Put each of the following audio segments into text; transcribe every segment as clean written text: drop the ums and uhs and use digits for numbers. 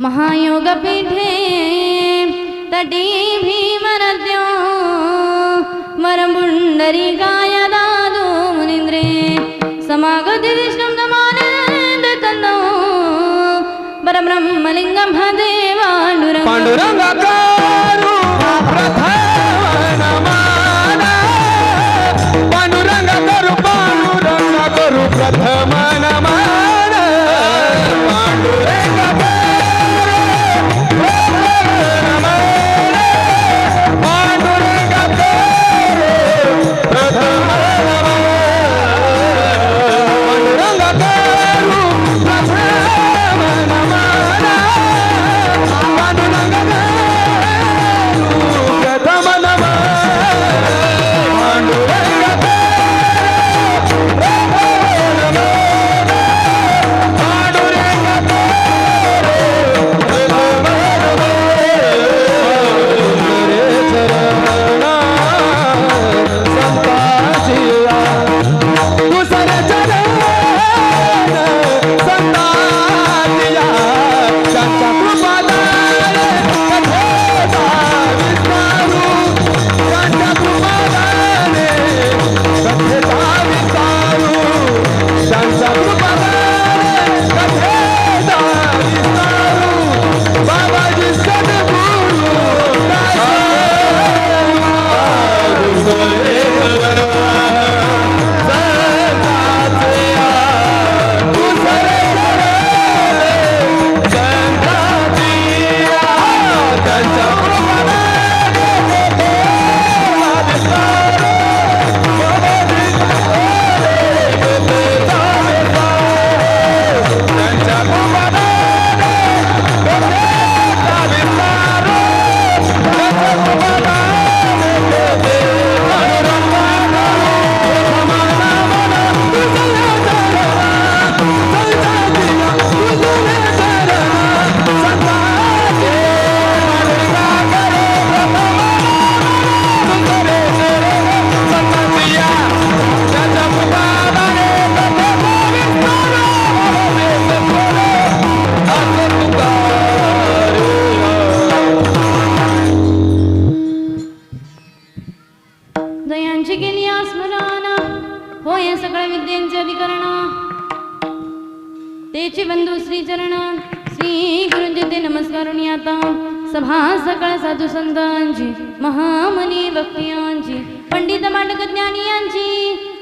महायोग पीठे तटी भीमनद्यो वरमुंडरी गाय दादो मुनिंद्रे समागति विष्णु नमानंद तन्नो परब्रह्मलिंगम हदेवा पांडुरंगाकारू प्रथम नमाना पांडुरंगाकारू प्रथम नमाना दयांची केली स्मरण होय सकळ विद्यांचे अधिकरण तेचे बंधू श्री चरण श्री गुरुजी ते नमस्कारून आता सभा सकळ साधू संतांची महामनी भक्तियांची पंडित माटक ज्ञानियांची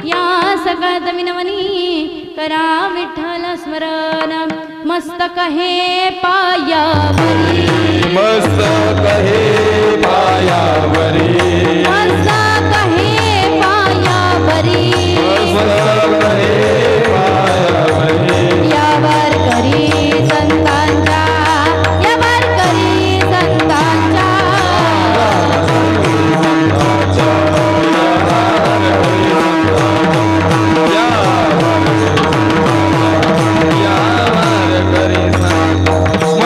या सकळ तमिनवनी करा विठ्ठल स्मरण मस्तक हे पायावरी मस्तक हे पायावरी मस्तक हे पायावरी मस्तक हे पायावरी यावर करी संतांच्या यावर करी संतांच्या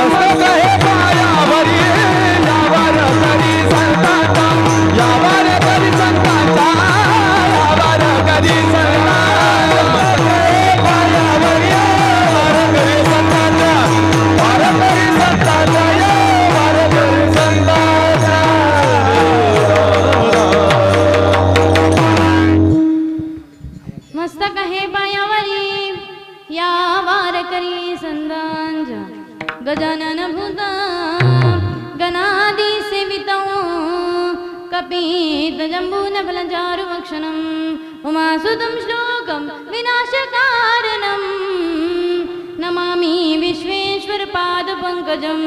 मस्तक हे पायावरी यावर करी संतांचा यावर करी संतांचा यावर करी संतांचा मस्तक हे पायावरी यावर करी संतांचा यावर करी संतांचा यावर करी संतांचा मस्तक हे पायावरी या वार करी संतांच्या गजानन भूत गणादी सेवितौ कपीत जंबून फलचारु भक्षणम् उमासुतं श्लोकं विनाशकारणं नमामि विश्वेश्वर पाद पंकजम्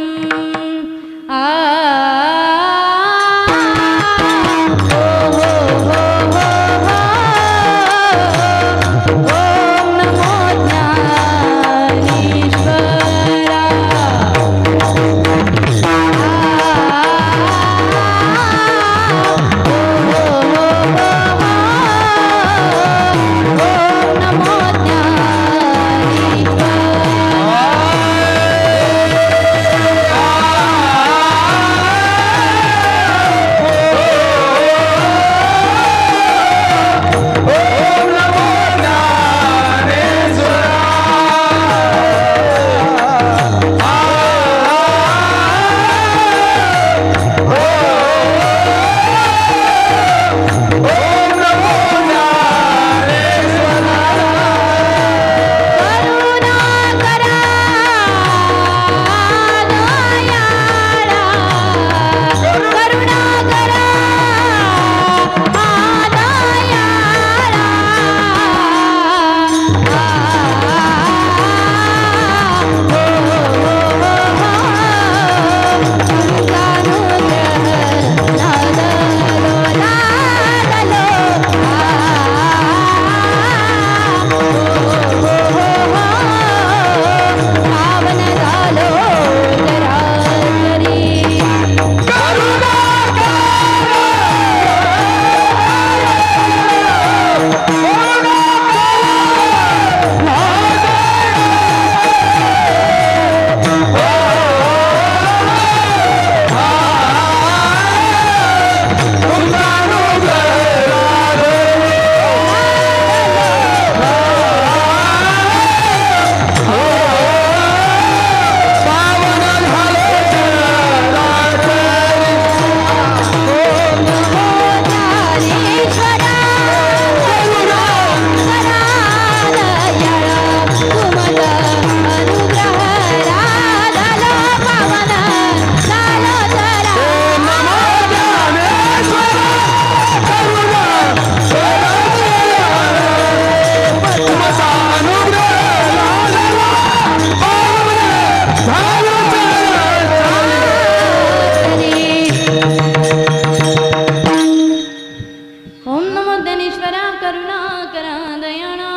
ईश्वरा करुणा करा दयाळा,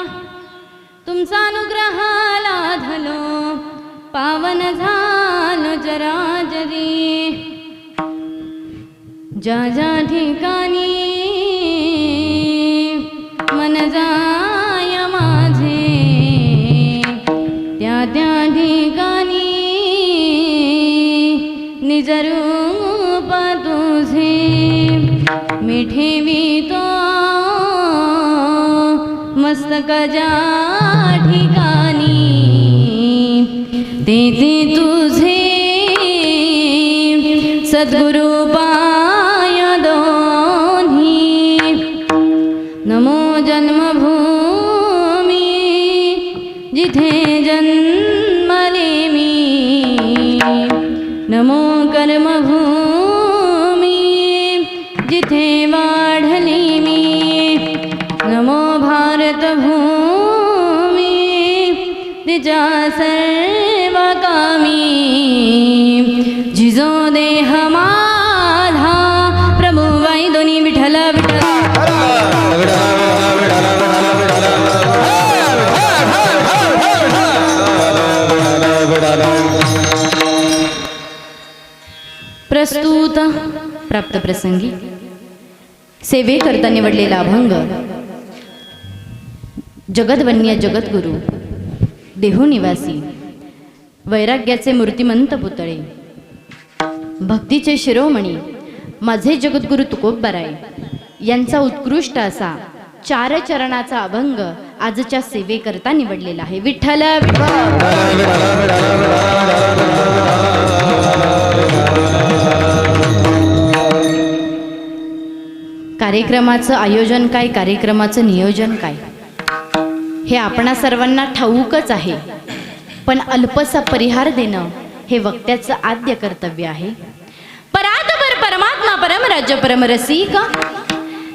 तुमचा अनुग्रह लाधलो पावन झालो जराजरी. ज्या ज्या ठिकाणी मन जाय माझे, त्या त्या ठिकाणी निज रूप तुझे मी ठेवितो मस्तक ज्या ठिकाणी, तेथे तुझे सद्गुरु पाय दोन्ही. नमो जन्मभूमी जिथे जन्मले मी, नमो कर्मभूमी जिथे वाढले मी, नमो भारतभूमी तिच्या सर्व कामी, जिजो देह माझा प्रभुबाई दोन्ही विठ्ठल विठ्ठल. प्रस्तुत प्राप्त प्रसंगी सेवे करता निवडलेला अभंग जगद्वन्य जगद्गुरु देहू निवासी वैराग्याचे मूर्तिमंत पुतळे भक्तीचे शिरोमणी माझे जगद्गुरु तुकोबराय यांचा उत्कृष्ट असा 4 चरणाचा अभंग आजच्या सेवेकरता निवडलेला आहे. विठ्ठल कार्यक्रमाचं आयोजन काय, कार्यक्रमाचं नियोजन काय हे आपणा सर्वांना ठाऊकच आहे, पण अल्पसा परिहार देणं हे वक्त्याचं आद्य कर्तव्य आहे. परात्पर परमात्मा परम राज्य परम रसिक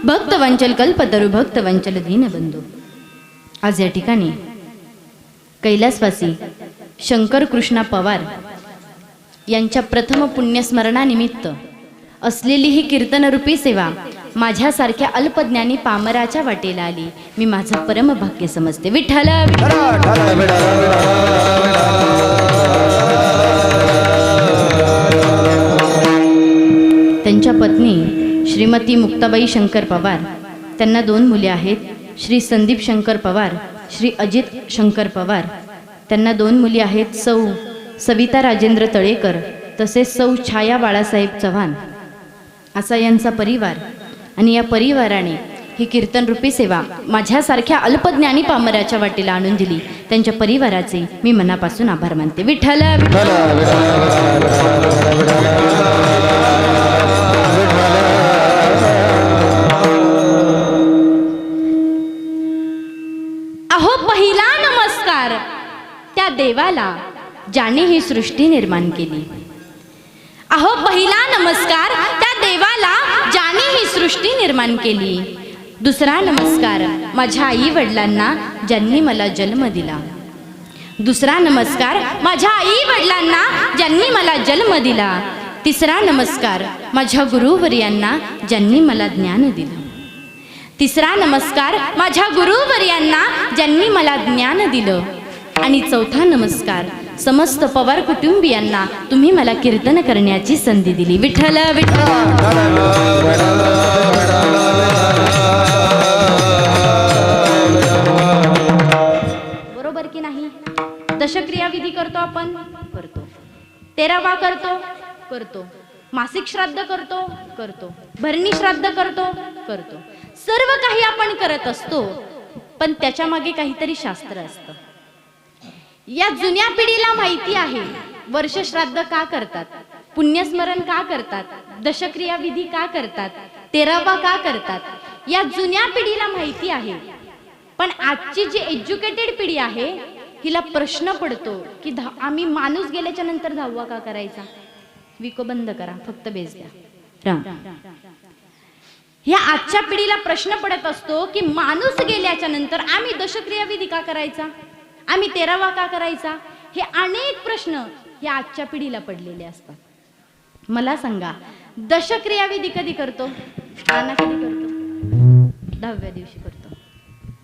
भक्त वंचल कल्पतरु भक्त वंचल दीनबंधू. आज या ठिकाणी कैलासवासी शंकर कृष्णा पवार यांच्या प्रथम पुण्यस्मरणानिमित्त असलेली ही कीर्तनरूपी सेवा माझ्यासारख्या अल्पज्ञानी पामराच्या वाटेला आली. मी माझं परम भाग्य समजते. विठ्ठल त्यांच्या पत्नी श्रीमती मुक्ताबाई शंकर पवार, त्यांना 2 मुले आहेत, श्री संदीप शंकर पवार, श्री अजित शंकर पवार. त्यांना 2 मुली आहेत, सौ सविता राजेंद्र तळेकर तसेच सौ छाया बाळासाहेब चव्हाण. असा यांचा परिवार आणि या परिवाराने ही कीर्तनरूपी सेवा माझ्यासारख्या अल्पज्ञानी पामराच्या वाटेला आणून दिली. त्यांच्या परिवाराचे मी मनापासून आभार मानते. विठ्ठल अहो पहिला नमस्कार त्या देवाला ज्याने ही सृष्टी निर्माण केली. अहो पहिला नमस्कार त्या देवाला ज्याने ही सृष्टी निर्माण केली. दुसरा नमस्कार माझ्या आई वडिलांना ज्यांनी मला जन्म दिला. दुसरा नमस्कार माझ्या आई वडिलांना ज्यांनी मला जन्म दिला. तिसरा नमस्कार माझ्या गुरुवर्यांना ज्यांनी मला ज्ञान दिलं. तिसरा नमस्कार माझ्या गुरुवर्यांना ज्यांनी मला ज्ञान दिलं. आणि चौथा नमस्कार समस्त पवार कुटुंबियांना तुम्ही मला कीर्तन करण्याची संधी दिली. विठ्ठल बरोबर की नाही? दशक्रिया विधी करतो आपण, करतो. 13वा करतो. मासिक श्राद्ध करतो. भरणी श्राद्ध करतो. सर्व काही आपण करत असतो, पण त्याच्या मागे काहीतरी शास्त्र असतं. या जुन्या पिढीला माहिती आहे वर्ष श्राद्ध का करतात, पुण्यस्मरण का करतात, दशक्रिया विधी का करतात, 13वा का करतात. या जुन्या पिढीला माहिती आहे, पण आजची जी एज्युकेटेड पिढी आहे हिला प्रश्न पडतो की आम्ही माणूस गेल्याच्या नंतर 10वा का करायचा. विको बंद करा, फक्त बेस द्या. राम. ह्या आजच्या पिढीला प्रश्न पडत असतो की माणूस गेल्याच्या नंतर आम्ही दशक्रिया विधी का करायचा, आम्ही 13वा का करायचा. हे अनेक प्रश्न या आजच्या पिढीला पडलेले असतात. मला सांगा, दशक्रिया विधी कधी करतो, नाना कधी करतो? 10व्या दिवशी करतो.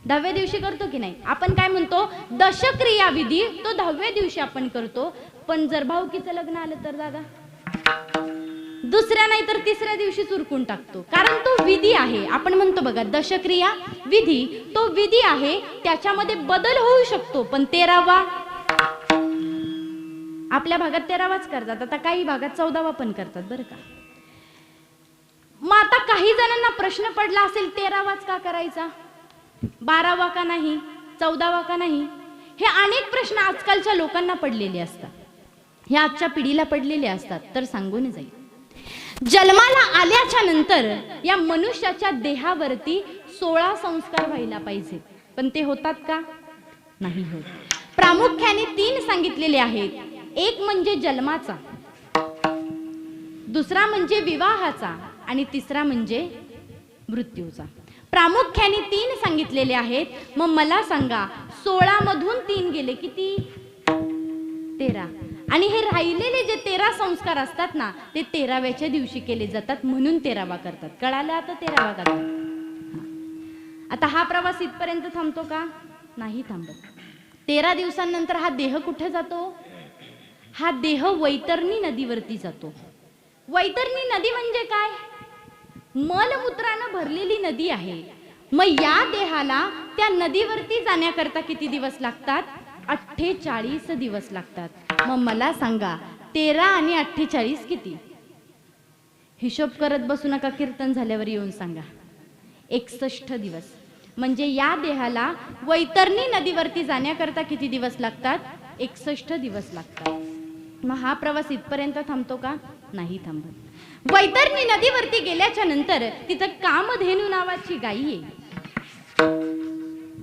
10व्या दिवशी करतो की नाही? आपण काय म्हणतो, दशक्रिया विधी तो 10व्या दिवशी आपण करतो. पण जर भाऊकीचं लग्न आलं तर दादा दुसऱ्या नाही तर तिसऱ्या दिवशी उरकून टाकतो, कारण तो विधी आहे. आपण म्हणतो बघा, दशक्रिया विधी तो विधी आहे, त्याच्यामध्ये बदल होऊ शकतो. पण 13वा आपल्या भागात 13वाच करतात, आता काही भागात 14वा पण करतात बरं का. मग आता काही जणांना प्रश्न पडला असेल, 13वाच का करायचा, 12वा का नाही, 14वा का नाही? हे अनेक प्रश्न आजकालच्या लोकांना पडलेले असतात, हे आजच्या पिढीला पडलेले असतात. तर सांगून जाईल, जन्माला आल्याच्या नंतर या मनुष्याच्या देहावरती 16 संस्कार व्हायला पाहिजे. पण ते होतात का? नाही होत. प्रामुख्याने 3 सांगितलेले आहेत. एक म्हणजे जन्माचा, दुसरा म्हणजे विवाहाचा आणि तिसरा म्हणजे मृत्यूचा. प्रामुख्याने 3 सांगितलेले आहेत. मग मला सांगा, 16 मधून 3 गेले किती? 13. आणि हे राहिलेले जे 13 संस्कार असतात ना, ते 13व्याच्या दिवशी केले जातात, म्हणून 13वा करतात. कळालं आता? 13वा करतात. आता हा प्रवास इथपर्यंत थांबतो का? नाही थांबत. 13 दिवसांनंतर हा देह कुठे जातो? हा देह वैतरणी नदीवरती जातो. वैतरणी नदी म्हणजे काय? मलमूत्रानं भरलेली नदी आहे. मग या देहाला त्या नदीवरती जाण्याकरता किती दिवस लागतात? 48 दिवस लागतात. मग मला सांगा, 13 आणि 48 किती? हिशोब करत बसू नका, कीर्तन झाल्यावर येऊन सांगा. 61 दिवस. म्हणजे या देहाला वैतरणी नदीवरती जाण्याकरता किती दिवस लागतात? 61 दिवस लागतात. मग हा प्रवास इथपर्यंत थांबतो का? नाही थांबत. वैतरणी नदीवरती गेल्याच्या नंतर तिथं कामधेनू नावाची गायी आहे.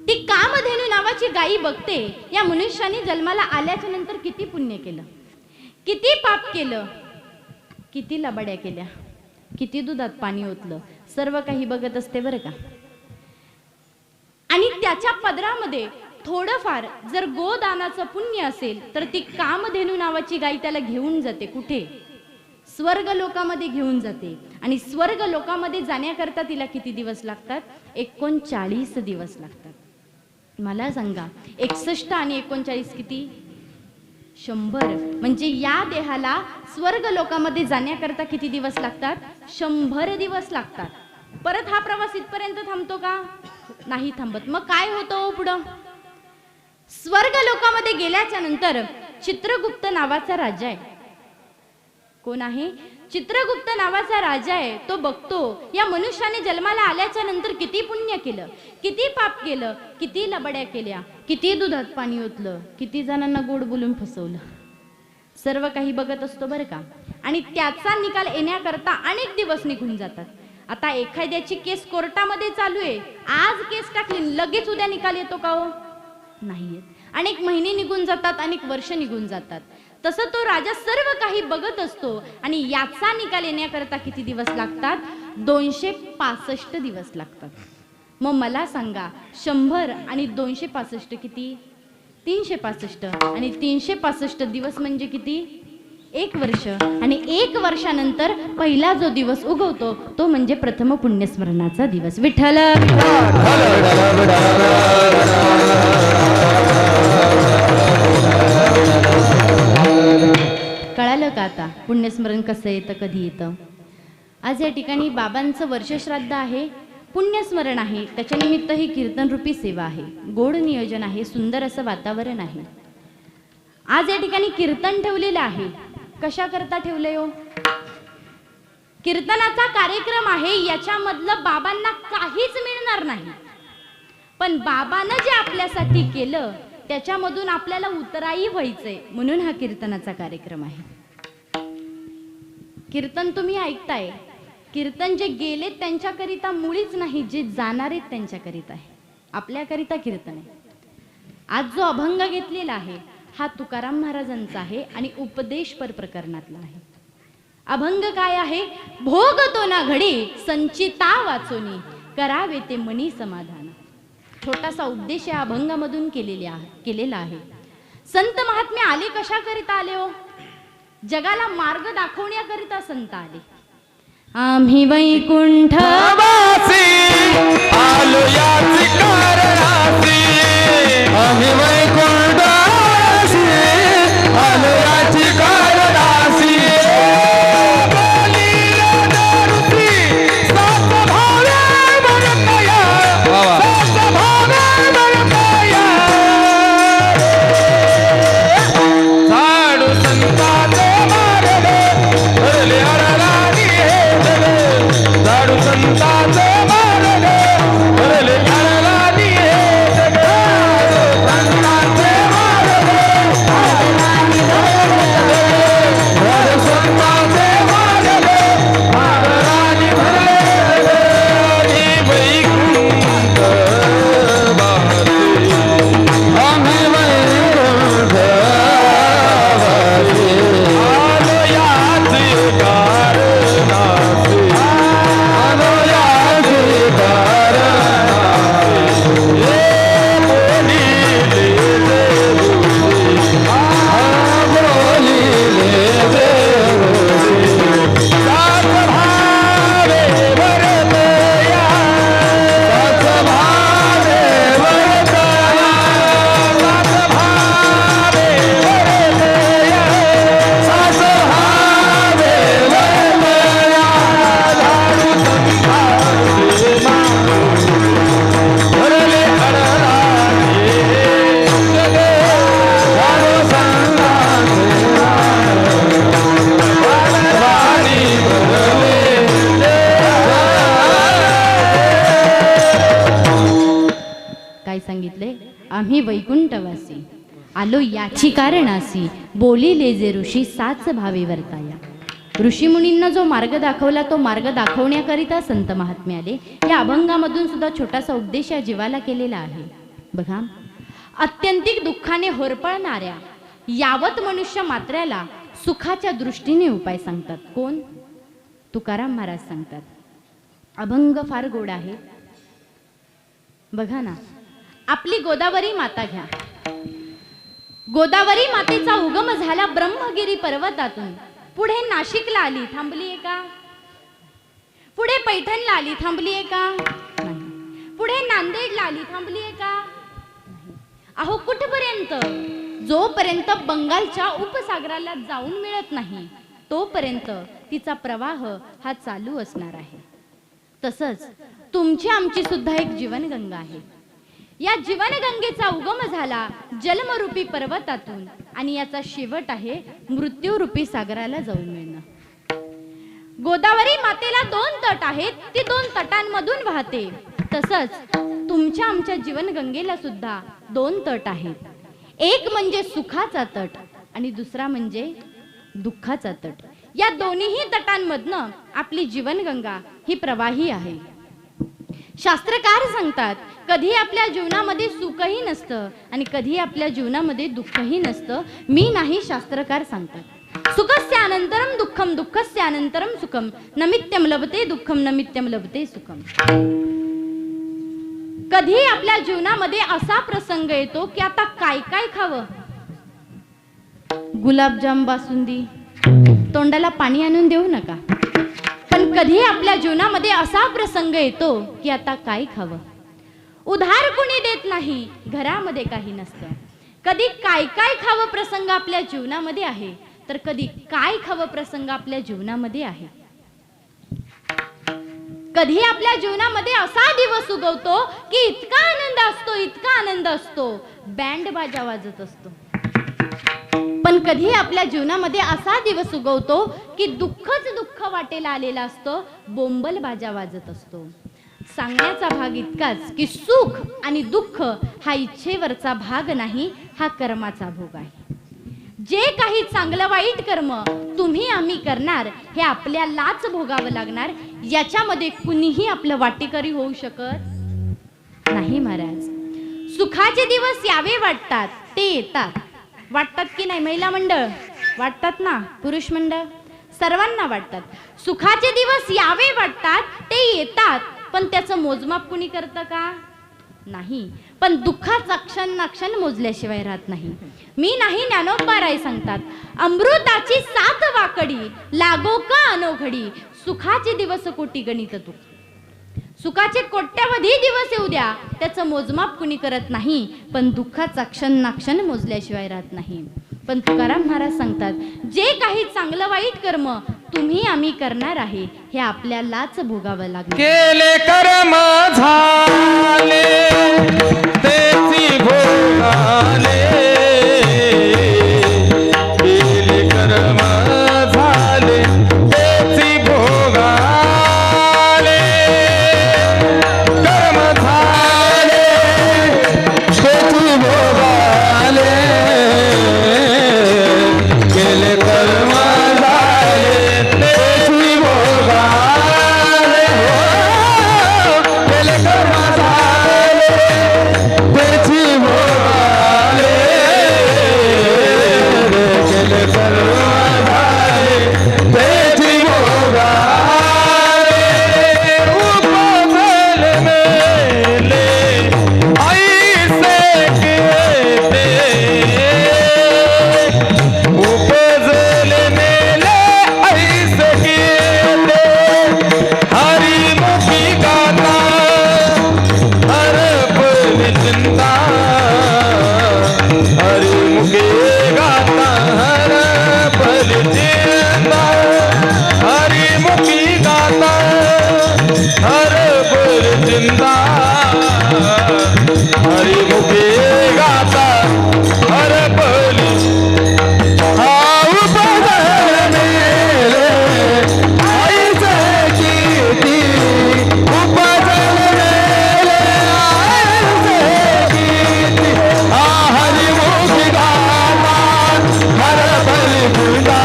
ती कामधेनू नावाची गायी बघते, या मनुष्याने जन्माला आल्याच्या नंतर किती पुण्य केलं, किती पाप केलं, किती लबाड्या केल्या, किती दुधात पाणी ओतलं, सर्व काही बघत असते बरं का. आणि त्याच्या पदरामध्ये थोडंफार जर गोदानाचं पुण्य असेल तर ती कामधेनू नावाची गाय त्याला घेऊन जाते. कुठे? स्वर्ग लोकामध्ये घेऊन जाते. आणि स्वर्ग लोकामध्ये जाण्याकरता तिला किती दिवस लागतात? 39 दिवस लागतात. मला सांगा, 61 आणि 39 किती? 100. म्हणजे या देहाला स्वर्ग लोकामध्ये जाण्याकरता किती दिवस लागतात? 100 दिवस लागतात. परत हा प्रवास इथपर्यंत थांबतो का? नाही थांबत. मग काय होतं पुढं? स्वर्ग लोकामध्ये गेल्याच्या नंतर चित्रगुप्त नावाचा राजा आहे. कोण आहे? चित्रगुप्त नावाचा राजा आहे. तो बघतो, या मनुष्याने जन्माला आल्याच्या नंतर किती पुण्य केलं, किती पाप केलं, किती लबड्या केल्या, किती दुधात पाणी ओतलं, किती जणांना गोड बोलून फसवलं, सर्व काही बघत असतो बरं का. आणि त्याचा निकाल येण्याकरता अनेक दिवस निघून जातात. आता एखाद्याची केस कोर्टामध्ये चालू आहे, आज केस टाकली, लगेच उद्या निकाल येतो का हो? नाही येत. अनेक महिने निघून जातात, अनेक वर्ष निघून जातात. तसं तो राजा सर्व काही बघत असतो आणि याचा निकाल येण्याकरता किती दिवस लागतात? 265 दिवस लागतात. मग मला सांगा, 100 आणि 265 किती? 365. आणि 365 दिवस म्हणजे किती? 1 वर्ष. आणि 1 वर्षानंतर पहिला जो दिवस उगवतो तो म्हणजे प्रथम पुण्यस्मरणाचा दिवस. विठ्ठल कळालं का आता पुण्यस्मरण कसं येतं, कधी येतं? आज या ठिकाणी बाबांचं वर्षश्राद्ध आहे, पुण्यस्मरण आहे, त्याच्या निमित्त ही कीर्तनरूपी सेवा आहे. गोड नियोजन आहे, सुंदर असं वातावरण आहे. आज या ठिकाणी कीर्तन ठेवलेलं आहे. कशा करता ठेवलंय हो? कीर्तनाचा कार्यक्रम आहे, याच्यामधलं बाबांना काहीच मिळणार नाही, पण बाबांना जे आपल्यासाठी केलं त्याच्यामधून आपल्याला उतराई व्हायचंय, म्हणून हा कीर्तनाचा कार्यक्रम आहे. कीर्तन तुम्ही ऐकताय, कीर्तन जे गेले त्यांच्याकरिता मुळीच नाही, जे जाणार आहेत त्यांच्याकरिता आहे, आपल्याकरिता कीर्तन आहे. आज जो अभंग घेतलेला आहे हा तुकाराम महाराजांचा आहे आणि उपदेशपर प्रकरणातला आहे. अभंग काय आहे? भोगतो ना घडी संचिता वाचोनी, करावे ते मनी समाधान. छोटासा उपदेश या अभंगामधून केलेला आहे. संत महात्मे आले कशाकरिता आले हो? जगाला मार्ग दाखवण्याकरिता संत आले. आम्ही वैकुंठ वासी आलो याची कारणासी आम्ही वैकुंठासी आलो याची कारणासी बोलिले दारुसी सात भावे बरकया सात भावे बरकया झाडू संताचे मारले भरले अडराणी झाडू संताचे मारले भरले अडराणी संताचे मारले झाडू संताचे मारले अडराणी भरले वैकुंठ वासी आम्ही वैकुंठ वासी आलो याची कारणासी आलो याची कारणासी बोलिले देवसी बोलिले देवसी सात भावे वरदया सात भावे वरदया सात भावे वरदया सात भावे वरदया झाडू संताचे भरले अडराणी झाडू संताचे अडराणी भरले काय सांगितले? आम्ही वैकुंठवासी आलो याची कारणासी बोलिले जे ऋषी साच भावे वर्ताया. ऋषीमुनींना जो मार्ग दाखवला तो मार्ग दाखवण्याकरिता संत महात्मे आले. या अभंगामधून सुद्धा छोटासा उपदेश या जीवाला केलेला आहे. बघा, अत्यंतिक दुःखाने होरपळणाऱ्या यावत मनुष्य मात्र्याला सुखाच्या दृष्टीने उपाय सांगतात. कोण? तुकाराम महाराज सांगतात. अभंग फार गोड आहे. बघा ना, आपली गोदावरी माता घ्या. गोदावरी मातेचा उगम झाला ब्रह्मगिरी पर्वतातून. पुढे नाशिकला आली, थांबलीये का? पुढे पैठणला आली, थांबलीये का? नाही. पुढे नांदेडला आली, थांबलीये का? नाही. अहो, कुठपर्यंत? जोपर्यंत बंगालच्या उपसागराला जाऊन मिळत नाही तोपर्यंत तिचा प्रवाह हा चालू असणार आहे. तसंच तुमची आमची सुद्धा एक जीवनगंगा आहे. या जीवनगंगेचा उगम झाला जन्मरूपी पर्वतातून आणि याचा शेवट आहे मृत्यूरूपी सागराला जाऊन मिळणं. गोदावरी मातेला 2 तट आहेत, ती 2 तटांमधून वाहते. तसंच तुमच्या आमच्या जीवनगंगेला सुद्धा 2 तट आहेत. एक म्हणजे सुखाचा तट आणि दुसरा म्हणजे दुःखाचा तट. या दोन्ही तटांमधनं आपली जीवनगंगा ही प्रवाही आहे. शास्त्रकार सांगतात, कधी आपल्या जीवनामध्ये सुखही नसतं आणि कधी आपल्या जीवनामध्ये दुःखही नसतं. मी नाही, शास्त्रकार सांगतात. सुखस्य अनंतरम दुःखम दुःखस्य अनंतरम सुखम नमित्यम लभते दुःखम नमित्यम लभते सुखम. कधी आपल्या जीवनामध्ये असा प्रसंग येतो की आता काय काय खावं. गुलाबजाम, बासुंदी, तोंडाला पाणी आणून देऊ नका. पण कधी आपल्या जीवनामध्ये असा प्रसंग येतो की आता काय खावं. उधार कुणी देत नाही, घरामध्ये काही नसतं. कधी काय काय खावं प्रसंग आपल्या जीवनामध्ये आहे, तर कधी काय खावं प्रसंग आपल्या जीवनामध्ये आहे. कधी आपल्या जीवनामध्ये असा दिवस उगवतो की इतका आनंद असतो, इतका आनंद असतो, बँड बाजा वाजत असतो. पण कधी आपल्या जीवनामध्ये असा दिवस उगवतो की दुःखच दुःख वाटेला आलेला असतो, बोंबल बाजा वाजत असतो. सांगण्याचा भाग इतकाच की सुख आणि दुःख हा इच्छेवरचा भाग नाही, हा कर्माचा भोग आहे. जे काही चांगलं वाईट कर्म तुम्ही आम्ही करणार हे आपल्यालाच भोगावं लागणार. याच्यामध्ये कुणीही आपलं वाटेकरी होऊ शकत नाही. महाराज, सुखाचे दिवस यावे वाटतात, ते येतात. वाटतात की नाही? महिला मंडळ वाटतात ना, पुरुष मंडळ सर्वांना वाटतात. सुखाचे दिवस यावे वाटतात, ते येतात. पण त्याचं मोजमाप कुणी करतं का? नाही, पण दुःखाचा क्षण ना क्षण मोजल्याशिवाय राहत नाही. मी नाही ज्ञानोबा राय सांगतात, अमृताची सात वाकडी लागो का अनोघडी, सुखाचे दिवस कोटी गणित तू. सुखाचे कोट्यावधी दिवस येऊ द्या, त्याचं मोजमाप कुणी करत नाही, पण दुःखाचा क्षण ना क्षण मोजल्याशिवाय राहत नाही. पण तुकाराम महाराज सांगतात, जे काही चांगलं वाईट कर्म तुम्ही आम्ही करणार आहे, हे आपल्यालाच भोगावं लागेल. केले कर्म झाले तेची भोगाले, केले कर्म झाले तेची भोगाले, कर्म झाले तेची भोगाले, केले कर्म झाले तेची भोगाले, केले कर्म झाले तेची भोगाले, केले कर्म झाले तेची भोगाले, उपजले मेले ऐसे केले, उपजले मेले ऐसे केले, हरिमुखी गाता हरपली चिंता, हरिमुखी गाता हरपली चिंता, हरिमुखी गाता हरपली चिंता, हरिमुखी गाता हरपली. हा उपजले मेले ऐसे कीर्ती, उपजले मेले ऐसे कीर्ती, हा हरिमुखी गाता हरपली चिंता,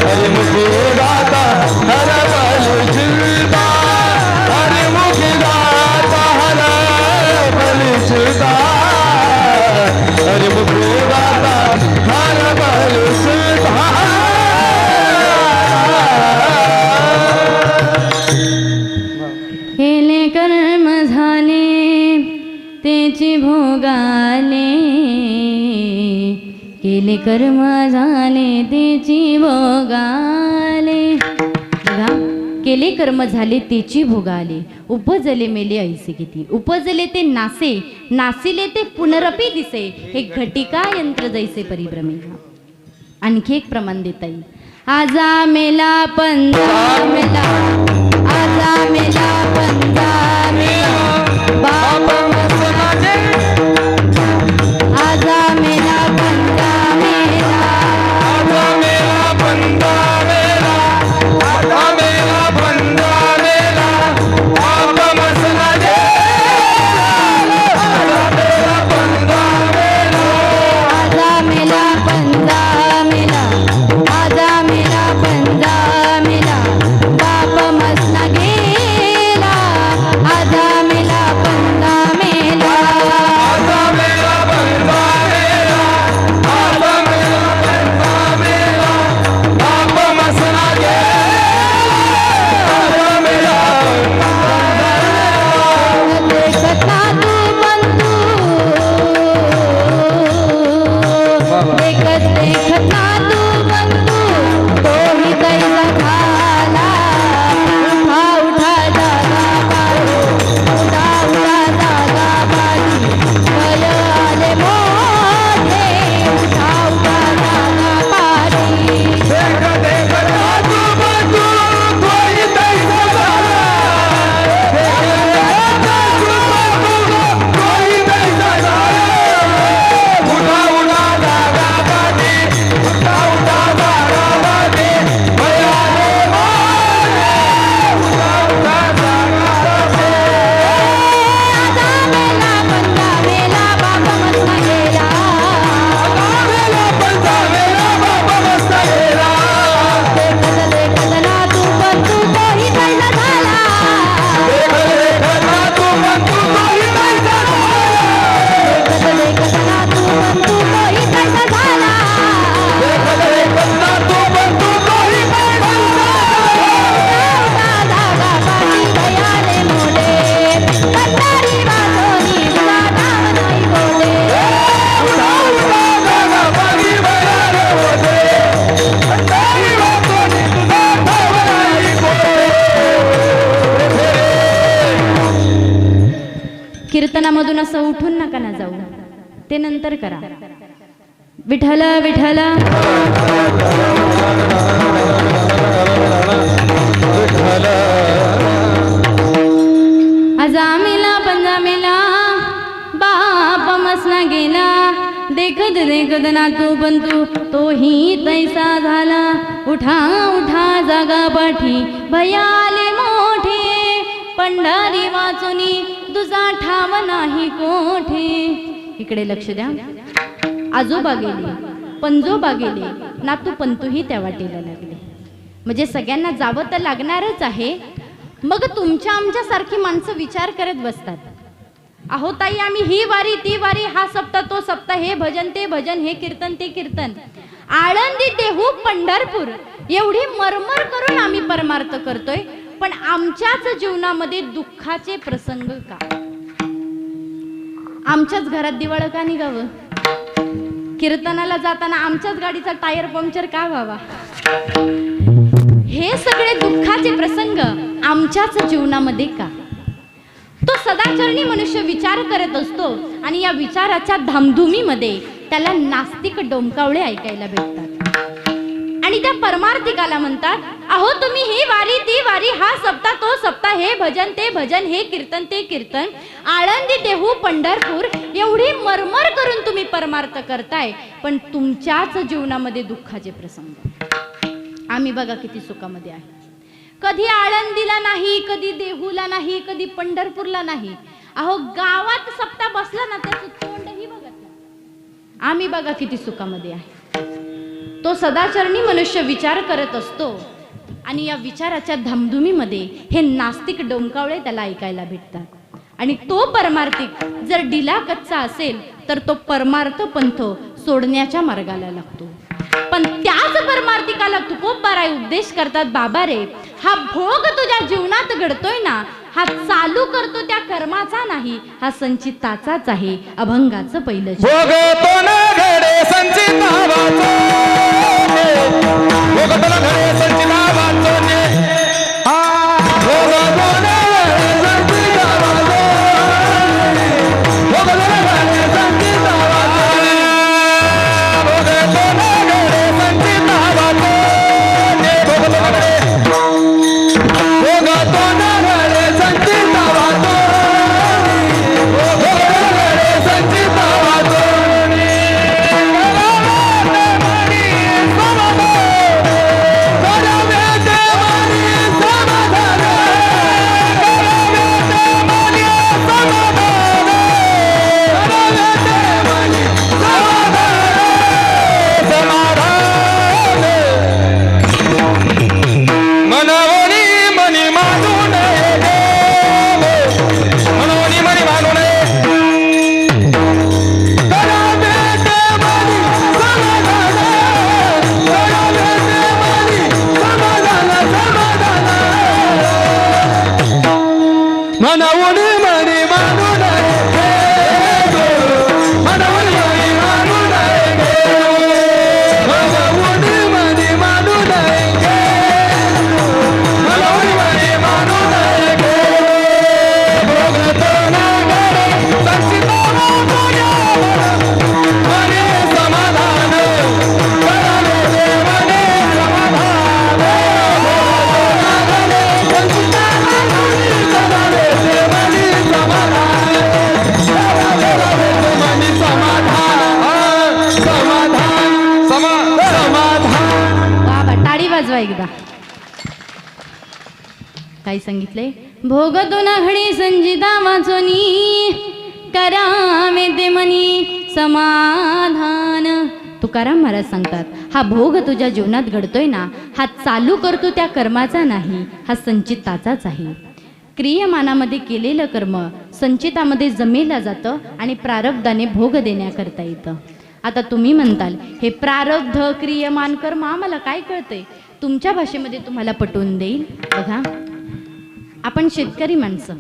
हरिमुखी गाता हरपली चिंता, हरिमुखी गाता हरपली चिंता, हरिमुखी गाता हरपली चिंता. केले कर्म झाले तेची भोगाले, केले कर्म झाले तेची भोगाले. बघा, केले कर्म झाले तेची भोगाले, उपजले मेले ऐसे किती, उपजले ते नासे, नासिले ते पुनरपी दिसे, हे घटिका यंत्र जैसे परिभ्रमे. आणखी एक प्रमाण देता येईल, आजा मेला पंजा मेला, आजा मेला पंजा मेला, बाप मसनाचे, आजा मेला पंजा मेला, आजा मेला पंजा मेला, आजा मेला पंजा मेला, बाप मसनाचे, आजा मेला पंजा मेला, आजा मेला पंजा मेला, आजा मेला पंजा मेला, बाप मसना गेला, कीर्तनामधून असं उठून नका ना जाऊ, ते नंतर करा. विठ्ठल विठ्ठल अजामेला पंजामेला बाप मसना गेला, देखत देखत नातू बंतू तोही तैसा झाला. उठा उठा जागा पाठी भयाले मोठे, पंढरी वाचुनी तुझा ठाव नाही कोठे. इकडे लक्ष द्या. आजोबा गेले, पंजोबा गेले, नातू पंतूही त्या वाटेला लागले. म्हणजे सगळ्यांना जावं तर लागणारच आहे. मग तुमच्या आमच्यासारखी माणसं विचार करत बसतात, अहो ताई आम्ही ही वारी ती वारी, हा सप्ताह तो सप्ताह, हे भजन ते भजन, हे कीर्तन ते कीर्तन, आळंदी देहू पंढरपूर, एवढी मरमर करून आम्ही परमार्थ करतोय. पण आमच्याच जीवनामध्ये दुःखाचे प्रसंग का? आमच्याच घरात दिवाळं का निघावं? कीर्तनाला जाताना आमच्याच गाडीचा टायर पंक्चर का व्हावा? हे सगळे दुःखाचे प्रसंग आमच्याच जीवनामध्ये का? तो सदाचरणी मनुष्य विचार करत असतो आणि या विचाराच्या धामधुमीमध्ये त्याला नास्तिक डोमकावळे ऐकायला भेटतात. आणि त्या परमार्थिकाला म्हणतात, अहो तुम्ही ही वारी ती वारी, हा सप्ताह तो सप्ताह, हे भजन ते भजन, हे कीर्तन ते कीर्तन, आळंदी देहू पंढरपूर, एवढी मरमर करून तुम्ही परमार्थ करताय, पण तुमच्याच जीवनामध्ये दुःखाचे प्रसंग. आम्ही बघा किती सुखामध्ये आहे. कधी आळंदीला नाही, कधी देहूला नाही, कधी पंढरपूरला नाही. अहो गावात सप्ताह बसला ना त्याचं तोंडही बघत नाही. आम्ही बघा किती सुखामध्ये आहे. तो सदाचरणी मनुष्य विचार करत असतो आणि या विचाराच्या धामधुमीमध्ये हे नास्तिक डोमकावळे त्याला ऐकायला भेटतात. आणि तो परमार्थिक जर डिला कच्चा असेल तर तो परमार्थ पंथ सोडण्याच्या मार्गाला लागतो. पण त्याच परमार्थिकाला तुकोबाराय उपदेश करतात, बाबा रे हा भोग तुझ्या जीवनात घडतोय ना, हा चालू करतो त्या कर्माचा नाही, हा संचिताचाच आहे. अभंगाचं पहिलं भोगतो ना घडे संचितावाचो, भोगतो ना घडे संचितावाचो, भोगतो ना घडे संचितावाचो, भोगतो ना घडे संचितावाचो, भोगतो ना घडे संचितावाचो, भोगतो ना घडे, भोगतो ना घडे संचितावाचो, भोगतो ना घडे संचितावाचो. एकदा काय सांगितले? भोगतून घडी संजिता वाचोनी, करावे ते मनी समाधान. तुकाराम महाराज सांगतात, हा भोग तुझ्या जीवनात घडतोय ना, हा चालू करतो त्या कर्माचा नाही, हा संचिताचाच आहे. क्रियमानामध्ये केलेलं कर्म संचितामध्ये जमेला जातं आणि प्रारब्धाने भोग देण्याकरता येतं. आता तुम्ही म्हणताल, हे प्रारब्ध क्रियमान कर्म आम्हाला काय कळतंय? तुमच्या भाषेमध्ये तुम्हाला पटवून देईल. बघा, आपण शेतकरी माणसं,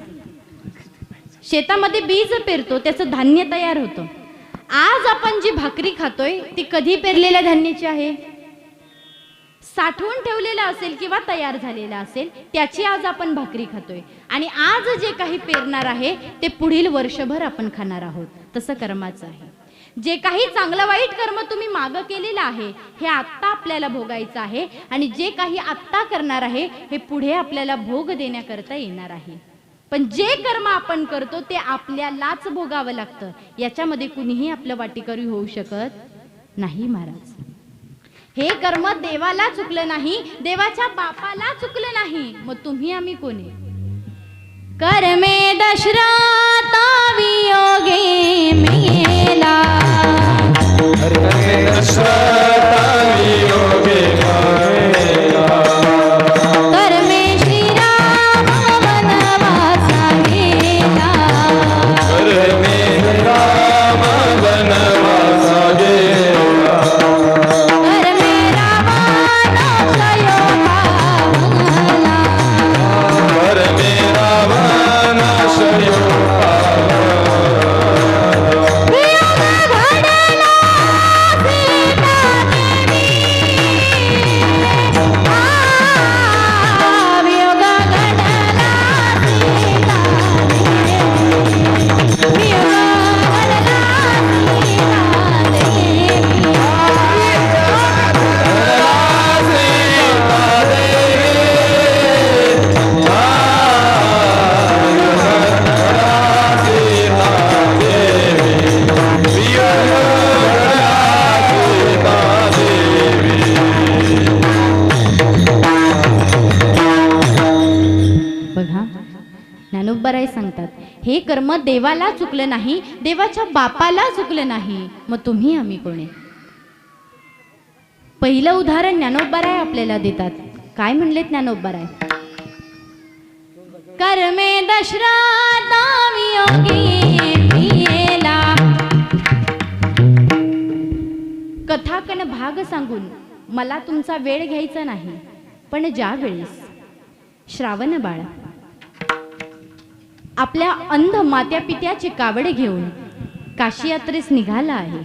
शेतामध्ये बीज पेरतो, त्याचं धान्य तयार होतं. आज आपण जी भाकरी खातोय ती कधी पेरलेल्या धान्याची आहे? साठवून ठेवलेला असेल किंवा तयार झालेला असेल त्याची आज आपण भाकरी खातोय आणि आज जे काही पेरणार आहे ते पुढील वर्षभर आपण खाणार आहोत. तसं कर्माचं आहे. जे काही चांगलं वाईट कर्म तुम्ही मागं केलेलं आहे हे आत्ता आपल्याला भोगायचं आहे आणि जे काही आत्ता करणार आहे हे पुढे आपल्याला भोग देण्याकरता येणार आहे. पण जे कर्म आपण करतो ते आपल्यालाच भोगावं लागतं. याच्यामध्ये कुणीही आपलं वाटेकरी होऊ शकत नाही महाराज. हे कर्म देवाला चुकलं नाही, देवाच्या बापाला चुकलं नाही, मग तुम्ही आम्ही कोणी? कर्मे दशरथा वियोगे मेला, कर्मे दशरथा वियोगे मेला, कर्मे श्रीराम वनवासा गेला, कर्मे राम वनवासा गेला, कर्मे रावणाचा योगा भंगला, कर्मे रावणास योगा वियोग घडला सीतादेवी, वियोग घडला सीतादेवी, वियोग बघा ज्ञानोबराय सांगतात हे कर्म देवाला चुकलं नाही, देवाच्या बापाला चुकलं नाही, मग तुम्ही आम्ही कोणी? पहिलं उदाहरण ज्ञानोबराय आपल्याला देतात. काय म्हणले ज्ञानोबराय? कर्मे दशरथा वियोगे मेला. कथाकन भाग सांगून मला तुमचा वेळ घ्यायचा नाही, पण ज्या वेळेस श्रावण बाळ आपल्या अंध मात्या पित्याची कावड घेऊन काशी यात्रेस निघाला आहे.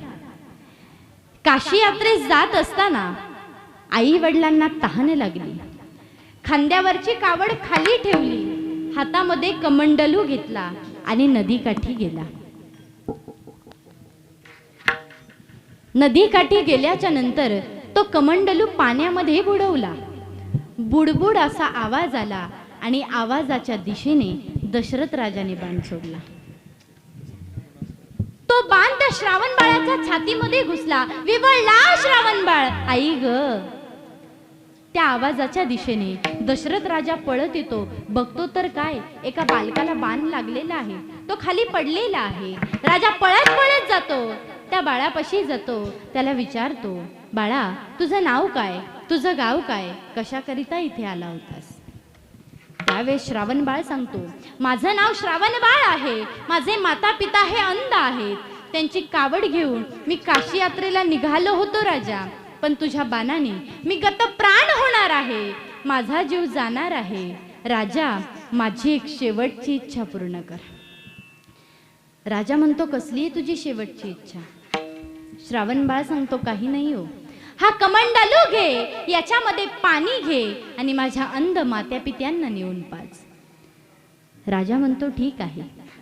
काशी यात्रेस जात असताना आई वडिलांना तहान लागली. खांद्यावरची कावड खाली ठेवली, हातामध्ये कमंडलू घेतला आणि नदीकाठी गेला. नदीकाठी गेल्याच्या नंतर तो कमंडलू पाण्यामध्ये बुडवला. बुडबुड असा आवाज आला आणि आवाजाच्या दिशेने दशरथ राजाने बाण सोडला. तो बाण त्या श्रावण बाळाच्या छातीमध्ये घुसला. विवळला श्रावण बाळ. आई ग. त्या आवाजाच्या दिशेने दशरथ राजा पळत येतो. बघतो तर काय, एका बालकाला बाण लागलेला आहे, तो खाली पडलेला आहे. राजा पळत पळत जातो, त्या बाळापाशी जातो, त्याला विचारतो, बाळा तुझं नाव काय, तुझं गाव काय, कशाकरिता इथे आला होतास? त्यावेळेस श्रावण बाळ सांगतो, माझं नाव श्रावण बाळ आहे, माझे माता पिता हे अंध आहेत, त्यांची कावड घेऊन मी काशी यात्रेला निघालो होतो राजा, पण तुझ्या बाणाने मी गत प्राण होणार आहे, माझा जीव जाणार आहे. राजा माझी एक शेवटची इच्छा पूर्ण कर. राजा म्हणतो, कसली आहे तुझी शेवटची इच्छा? श्रावण बाळ सांगतो, काही नाही हो, हा कमंडलू घे, याच्यामध्ये पाणी घे आणि माझ्या अंध मात्या पित्यांना नेऊन पाज. राजा म्हणतो, ठीक आहे.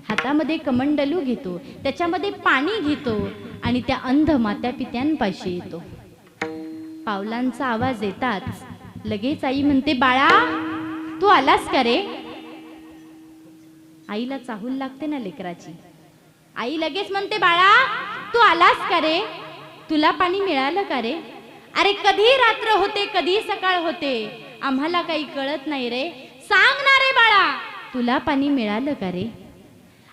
हातामध्ये कमंडलू घेतो, त्याच्यामध्ये पाणी घेतो आणि त्या अंध मात्या पित्यांपाशी येतो. पावलांचा आवाज येताच लगेच आई म्हणते, बाळा तू आलास का रे? आईला चाहूल लागते ना लेकराची. आई लगेच म्हणते, बाळा तू आलास का रे? तुला पाणी मिळालं का रे? अरे कधी रात्र होते, कधी सकाळ होते, आम्हाला काही कळत नाही रे, सांग ना रे बाळा, तुला पाणी मिळालं का रे?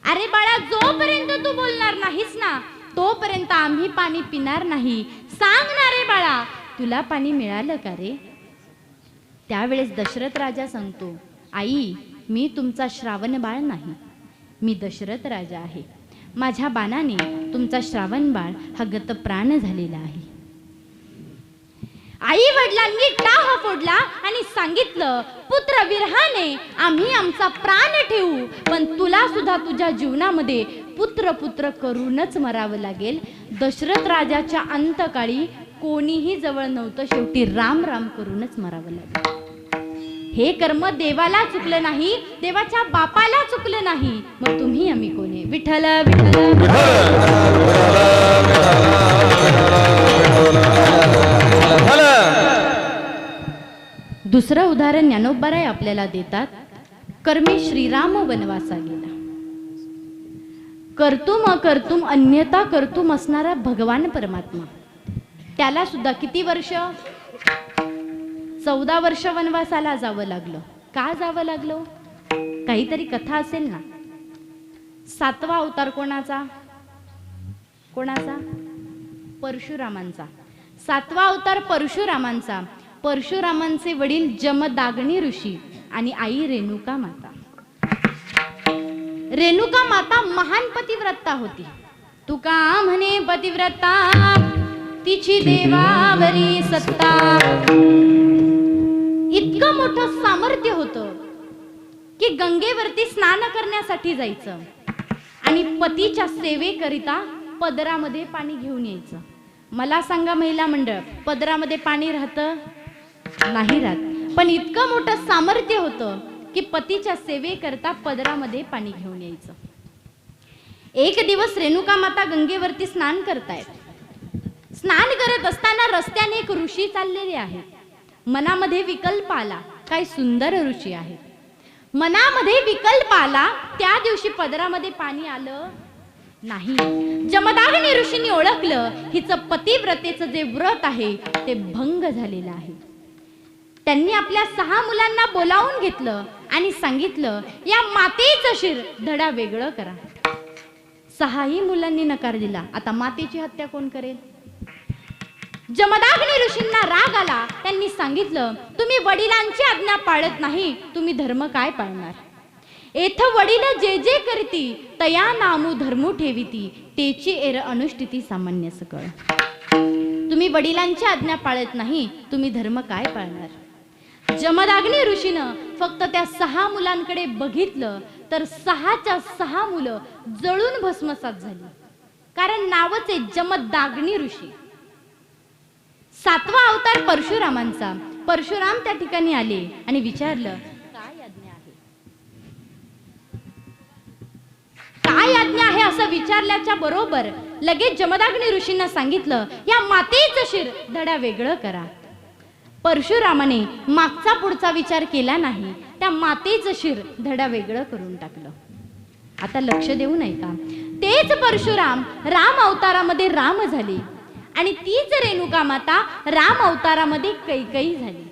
अरे बाळा जोपर्यंत तू बोलणार नाहीस ना तोपर्यंत आम्ही पाणी पिणार नाही, सांग ना रे बाळा, तुला पाणी मिळालं का रे? त्यावेळेस दशरथ राजा सांगतो, आई मी तुमचा श्रावण बाळ नाही, मी दशरथ राजा आहे. माझ्या बाणाने तुमचा श्रावण बाळ हा गत प्राण झालेला आहे. आई वडिलांनी टाह फोडला आणि सांगितलं, पुत्र विरहाने आम्ही आमचा प्राण ठेवू, पण तुला सुद्धा तुझ्या जीवनामध्ये पुत्र पुत्र करूनच मरावं लागेल. दशरथ राजाच्या अंतकाळी कोणीही जवळ नव्हतं. शेवटी राम राम करूनच मरावं लागलं. हे कर्म देवाला चुकलं नाही, देवाच्या बापाला चुकलं नाही, मग तुम्ही आम्ही कोणी? विठ्ठल विठ्ठल. दुसरं उदाहरण ज्ञानोबाराय आपल्याला देतात. कर्मी श्रीराम वनवासा गेला. कर्तुम अकर्तुम अन्यथा कर्तुम असणारा भगवान परमात्मा, त्याला सुद्धा किती वर्ष? 14 वर्ष वनवासाला जावं लागलं. का जावं लागलं? काहीतरी कथा असेल ना. 7वा अवतार कोणाचा? कोणाचा? परशुरामांचा. 7वा अवतार परशुरामांचा. परशुरामांचे वडील जमदाग्नी ऋषी आणि आई रेणुका माता. रेणुका माता महान पतिव्रता होती. तुका म्हणे पतिव्रता, तिची देवावरी सत्ता. इतकं मोठं सामर्थ्य होतं की गंगेवरती स्नान करण्यासाठी जायचं आणि पतीच्या सेवेकरिता पदरामध्ये पाणी घेऊन यायचं. मला सांगा महिला मंडळ, पदरामध्ये पाणी राहतं? नाही राहत. पण इतकं मोठं सामर्थ्य होतं की पतीच्या सेवेकरता पदरामध्ये पाणी घेऊन यायचं. एक दिवस रेणुका माता गंगेवरती स्नान करतायत. स्नान करत असताना रस्त्याने एक ऋषी चाललेले आहेत. मनामध्ये विकल्प आला, काय सुंदर ऋषी आहेत. मनामध्ये विकल्प आला. त्या दिवशी पदरामध्ये पाणी आलं नाही. जमदाग्नी ऋषींनी ओळखलं, हिचं पतिव्रतेचं जे व्रत आहे ते भंग झालेलं आहे. त्यांनी आपल्या 6 मुलांना बोलावून घेतलं आणि सांगितलं, या मातेचं शिर धडा वेगळं करा. 6ही मुलांनी नकार दिला. आता मातेची हत्या कोण करेल? जमदाग्नी ऋषींना राग आला. त्यांनी सांगितलं, तुम्ही वडिलांची आज्ञा पाळत नाही, तुम्ही धर्म काय पाळणार? एथ वडील जे जे करती, तया नामू धर्मू ठेविती, तेची एर अनुष्ठिती सामान्य सकळ. तुम्ही वडिलांची आज्ञा पाळत नाही, तुम्ही धर्म काय पाळणार? जमदाग्नी ऋषीनं फक्त त्या 6 मुलांकडे बघितलं तर 6च्या 6 मुलं जळून भस्मसात झाली. कारण नावच आहे जमदाग्नी ऋषी. 7वा अवतार परशुरामांचा. परशुराम त्या ठिकाणी आले आणि विचारलं, काय आज्ञा आहे? काय आज्ञा आहे असं विचारल्याच्या बरोबर लगेच जमदाग्नी ऋषींना सांगितलं, या मातेचं शिर धडा वेगळं करा. परशुरामाने मागचा पुढचा विचार केला नाही, त्या मातेचं शिर धडा वेगळं करून टाकलं. आता लक्ष देऊ नये का? तेच परशुराम राम अवतारामध्ये राम झाले आणि तीच रेणुका माता राम अवतारामध्ये कैकेयी झाली.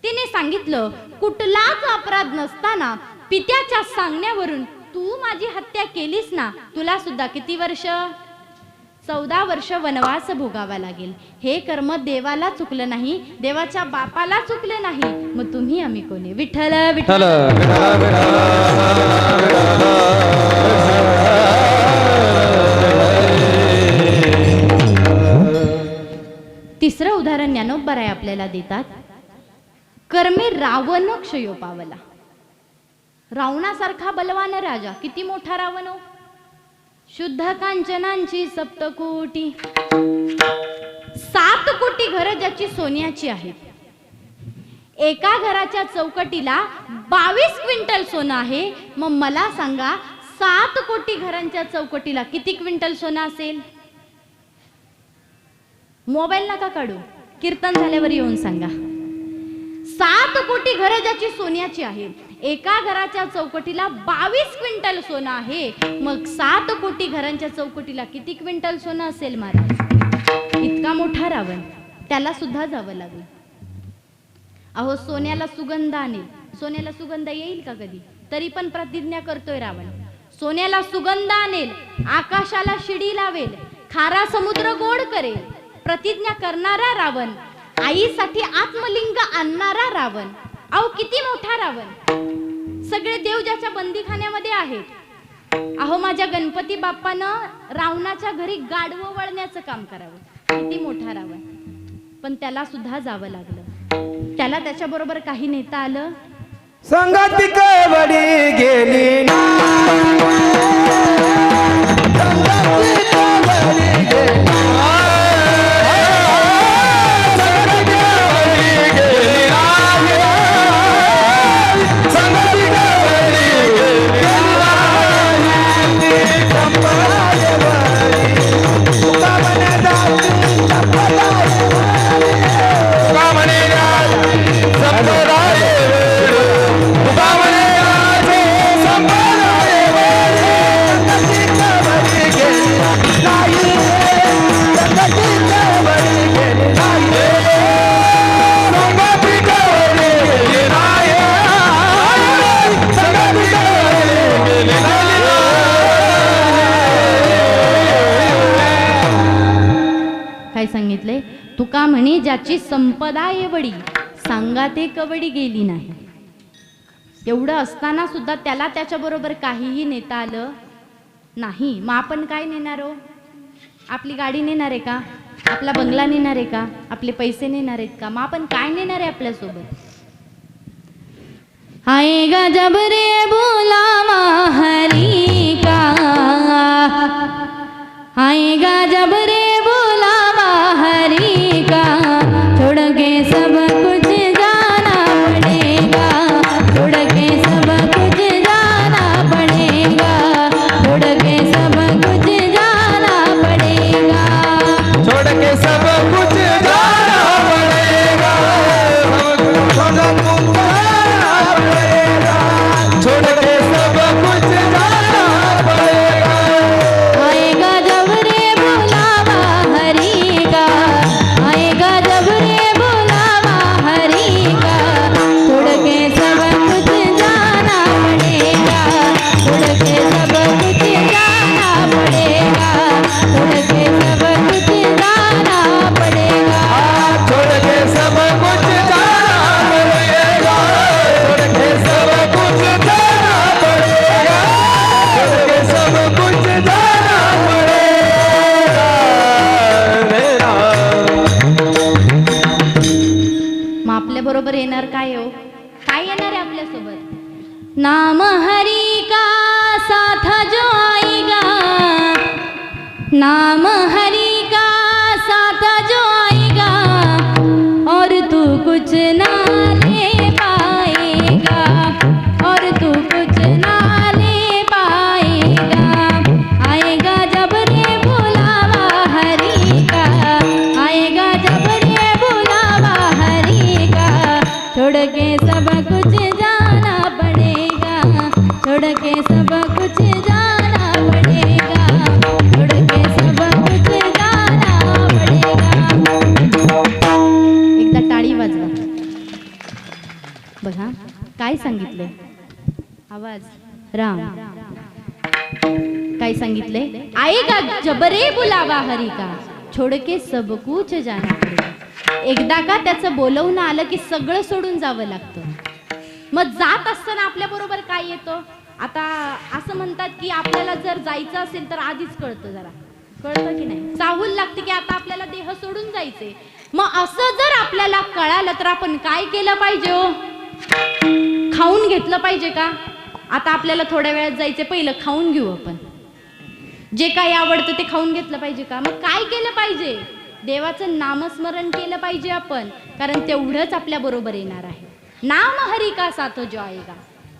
तिने सांगितलं, कुठलाच अपराध नसताना पित्याच्या सांगण्यावरून तू माझी हत्या केलीस ना, तुला सुद्धा किती वर्ष? 14 वर्ष वनवास भोगावा लागेल. हे कर्म देवाला चुकलं नाही, देवाच्या बापाला चुकलं नाही, मग तुम्ही आम्ही कोणी? विठ्ठल विठ्ठल. तिसरं उदाहरण ज्ञानोबाराय आपल्याला देतात. कर्मे रावण क्षयो पावला. रावणासारखा बलवान राजा, किती मोठा रावण हो. शुद्ध कांचनांची सप्तकोटी, 7 कोटी घरं ज्याची सोन्याची आहेत. एका घराच्या चौकटीला 22 क्विंटल सोनं आहे. मग मला सांगा, 7 कोटी घरांच्या चौकटीला किती क्विंटल सोनं असेल? मोबाईल नका काढू, कीर्तन झाल्यावर येऊन सांगा. 7 कोटी घरं ज्याची सोन्याची आहेत, एका घराच्या चौकटीला 22 क्विंटल सोनं आहे. मग 7 कोटी घरांच्या चौकटीला किती क्विंटल सोनं असेल महाराज? इतका मोठा रावण, त्याला सुद्धा जावं लागलं. अहो, सोन्याला सुगंध आणेल. सोन्याला सुगंध येईल का कधी? तरी पण प्रतिज्ञा करतोय रावण, सोन्याला सुगंध आणेल, आकाशाला शिडी लावेल, खारा समुद्र गोड करेल. प्रतिज्ञा करणारा रावण, आईसाठी आत्मलिंग आणणारा रावण. अहो, किती मोठा रावण. सगळे देव ज्याच्या बंदीखान्यामध्ये आहेत. अहो, माझ्या गणपती बाप्पानं रावणाच्या घरी गाढवं वळण्याचं काम करावं. किती मोठा रावण. पण त्याला सुद्धा जावं लागलं. त्याला त्याच्याबरोबर काही नेता आलं? संगती कवडी गेली ना, संगती कवडी गेली ना. सांगितले? तुका म्हणे ज्याची संपदा एवढी सांगा ते कवडी गेली नाही. एवढं असताना सुद्धा त्याला त्याच्याबरोबर काहीही नेता आलं नाही. मग आपण काय नेणार हो? आपली गाडी नेणार आहे का? आपला बंगला नेणार आहे का? आपले पैसे नेणार आहेत का? मग आपण काय नेणार आहे आपल्यासोबत? आएगा जब रे बुलावा हरी का, आएगा जब रे बुलावा हरी का, छोड़ के सब कुछ जाना पड़ेगा, छोड़ के सब कुछ जाना पड़ेगा, छोड़ के सब कुछ जाना पड़ेगा, छोड़ के सब कुछ जाना पड़ेगा, छोड़ के सब कुछ जाना पड़ेगा. आएगा जब रे बुलावा हरी का, आएगा जब रे बुलावा हरी का, छोड़ के सब कुछ जाना पड़ेगा, छोड़ के सब कुछ जाना पड़ेगा, छोड़ के सब कुछ जाना पड़ेगा. छोड़ के सब कुछ जाना पड़ेगा, छोड़ के सब कुछ जाना पड़ेगा, छोड़ के सब कुछ जाना पड़ेगा मेरा. मग आपल्या बरोबर येणार काय हो? काय येणार आहे आपल्या सोबत? नाम हरी का साथ जो आएगा, नाम हरी का साथ जो आएगा, और तू कुछ ना ले पाएगा, और तू कुछ ना ले पाएगा. आएगा जब रे बुलावा हरी का, आएगा जब रे बुलावा हरी का, छोड़ के सब कुछ जाना पड़ेगा, छोड़ के सब कुछ जाना पड़ेगा, छोड़ के सब कुछ जाना पड़ेगा. एकदा टाळी वाजवा. बघा काय सांगितले? आवाज राम काय सांगितले? आएगा जब रे बुलावा हरी का, छोड़ के सब कुछ जाना पड़ेगा. एकदा का त्याचं बोलवणं आलं की सगळं सोडून जावं लागतं. मग जात असताना आपल्या बरोबर काय येतं? आता असं म्हणतात की आपल्याला जर जायचं असेल तर आधीच कळतं, जरा कळतं की नाही? चाहूल लागते की आता आपल्याला देह सोडून जायचे. मग असं जर आपल्याला कळालं तर आपण काय केलं पाहिजे हो? खाऊन घेतलं पाहिजे का? आता आपल्याला थोड्या वेळात जायचे, पहिलं खाऊन घेऊ आपण. जे काही आवडतं ते खाऊन घेतलं पाहिजे का? मग काय केलं पाहिजे? देवाचं नामस्मरण केलं पाहिजे आपण, कारण तेवढंच आपल्या बरोबर येणार आहे. नाम हरी का साथ जो आएगा,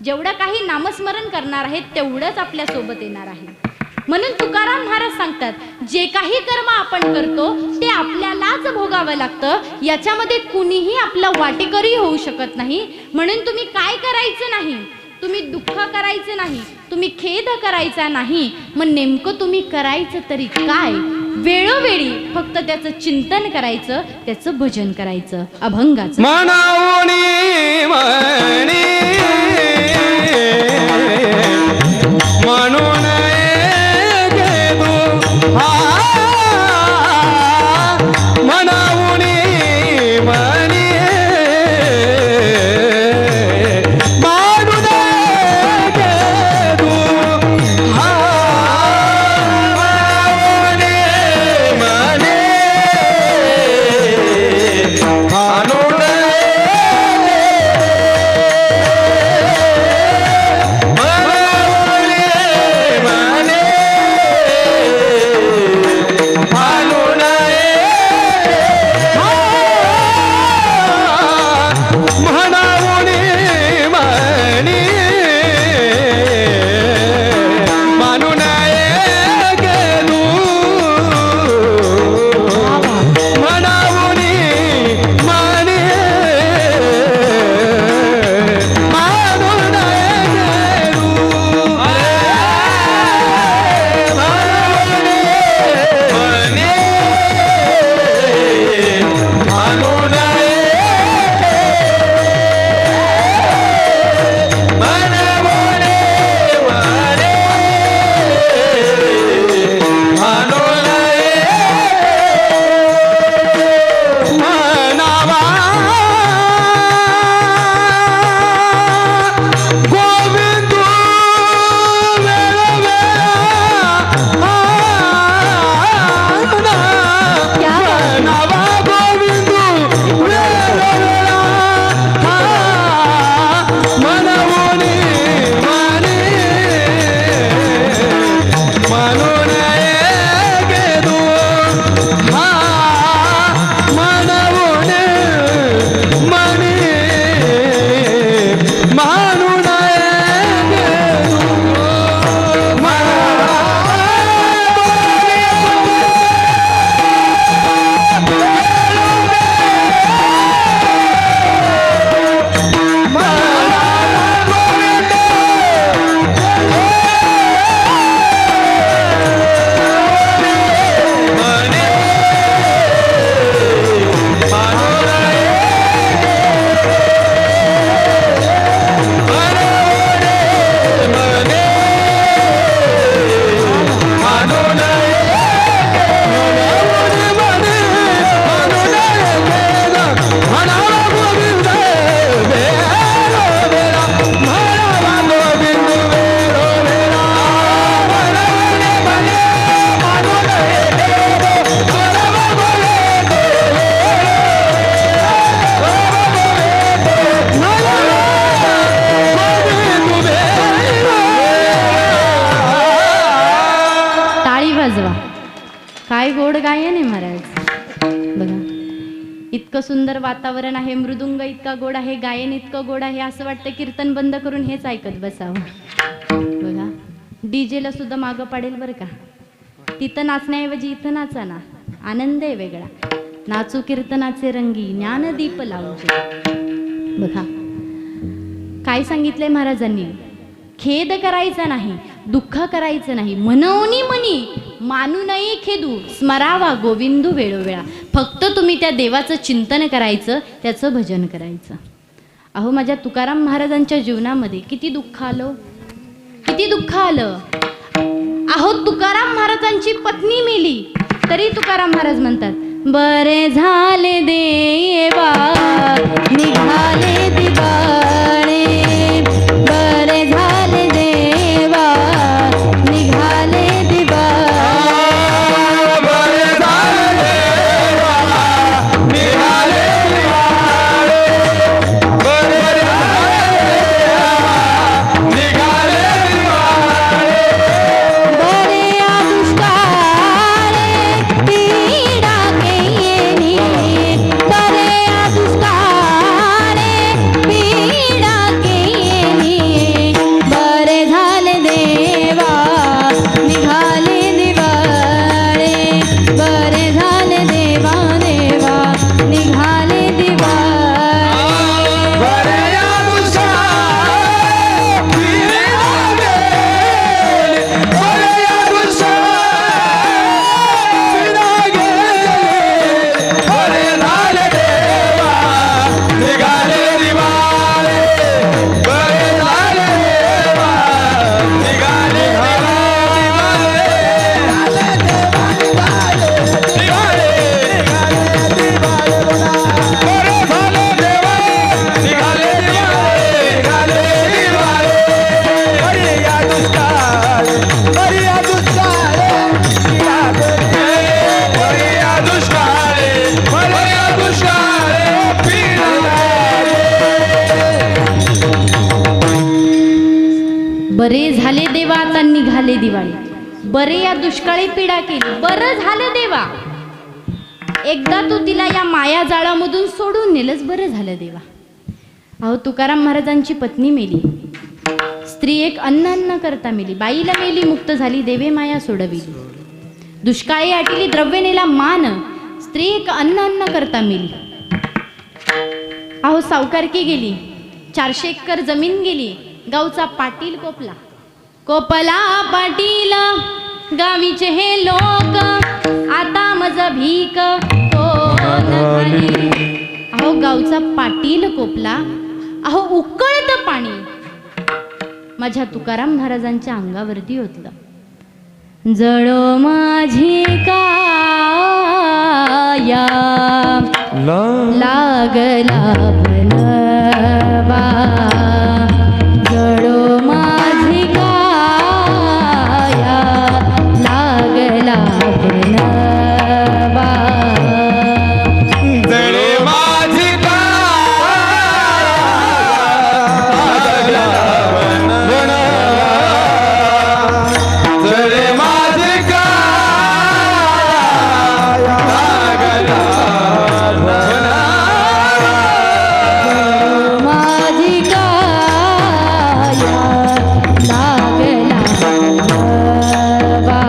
जेवढं काही नामस्मरण करणार आहेत तेवढंच आपल्या सोबत येणार आहे. म्हणून तुकाराम महाराज सांगतात, जे काही कर्म आपण करतो ते आपल्यालाच भोगावं लागतं. याच्यामध्ये कुणीही आपलं वाटेकरी होऊ शकत नाही. म्हणून तुम्ही काय करायचं नाही, तुम्ही दुःख करायचं नाही, तुम्ही खेद करायचा नाही. मग नेमकं तुम्ही करायचं तरी काय? वेळोवेळी फक्त त्याचं चिंतन करायचं, त्याचं भजन करायचं, अभंगाचं. मनावणी म्हणी म्हणून घेतो मनावणी म्हणी वाजवा. काय गोड गायन आहे महाराज. बघा इतकं सुंदर वातावरण आहे, मृदुंग इतका गोड आहे, गायन इतकं गोड आहे, असं वाटतं कीर्तन बंद करून हेच ऐकत बसावं. बघा डीजेला सुद्धा मागं पाडेल बरं का. तिथं नाचण्याऐवजी इथं नाचा ना, आनंद आहे वेगळा. नाचू कीर्तनाचे रंगी, ज्ञानदीप लावूचे. बघा काय सांगितलंय महाराजांनी, खेद करायचा नाही, दुःख करायचं नाही, मनोनी मनी मानू नये खेदू, स्मरावा गोविंदू वेळोवेळा. फक्त तुम्ही त्या देवाचं चिंतन करायचं, त्याचं भजन करायचं. अहो माझ्या तुकाराम महाराजांच्या जीवनामध्ये किती दुःख आलं, किती दुःख आलं. अहो तुकाराम महाराजांची पत्नी मेली, तरी तुकाराम महाराज म्हणतात, बरे झाले देवा निघाले दिवाळे, बरे झाले देवा निघाले दिवाळे, बरे झाले देवा निघाले दिवाळे, बरे झाले देवा निघाले दिवाळे, बरे आदुष्काळे पीडा केली, बरे आदुष्काळे पीडा केली, बरे झाले देवा निघाले दिवाळे, बरे झाले देवा देवा निघाले दिवाळे. बरे या दुष्काळ पीडा गेली, बरे या दुष्काळ पीडा गेली, बरे झाले देवा निघाले दिवाळे, बरे झाले देवा निघाले बरे झाले देवा आता निघाले दिवाळी, बरे या दुष्काळी पीडा केली, बरं झालं देवा, एकदा तू तिला या माया जाळामधून सोडून नेलंच, बरं झालं देवा. अहो तुकाराम महाराजांची पत्नी मेली, स्त्री एक अन्न न करता मेली, बाईला मेली मुक्त झाली, देवे माया सोडविली. दुष्काळी आटिली द्रव्य नेला मान, स्त्री एक अन्न करता मेली. अहो सावकारकी गेली, 400 एकर जमीन गेली, गावचा पाटील कोपला, कोपला पाटील गावीचे हे लोक, आता मज भीक कोण घाली. अहो गावचा पाटील कोपला, अहो उकळत पाणी माझ्या तुकाराम महाराजांच्या अंगावरती होतलं. जळो माझी काया लागला बनवा, जळो माझी काया लागला बनवा, जळे माझी जळे माझी माझी काया लागला बनवा,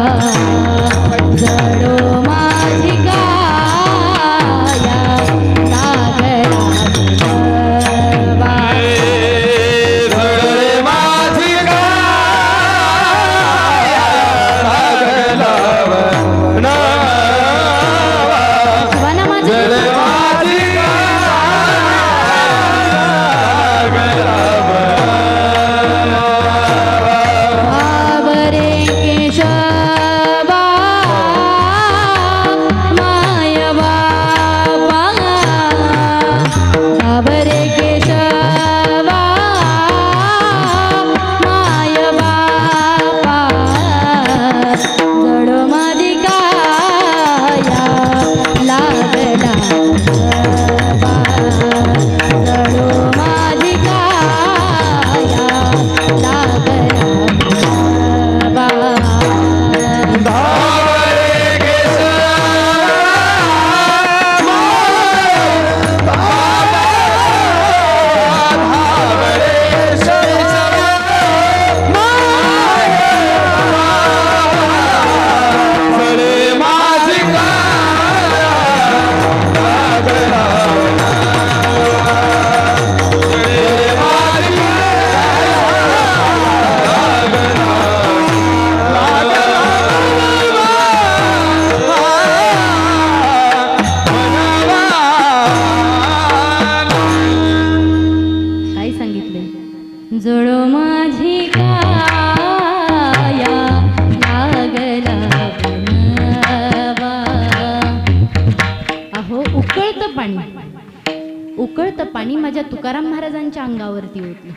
उकळतं पाणी माझ्या तुकाराम महाराजांच्या अंगावरती ओतलं.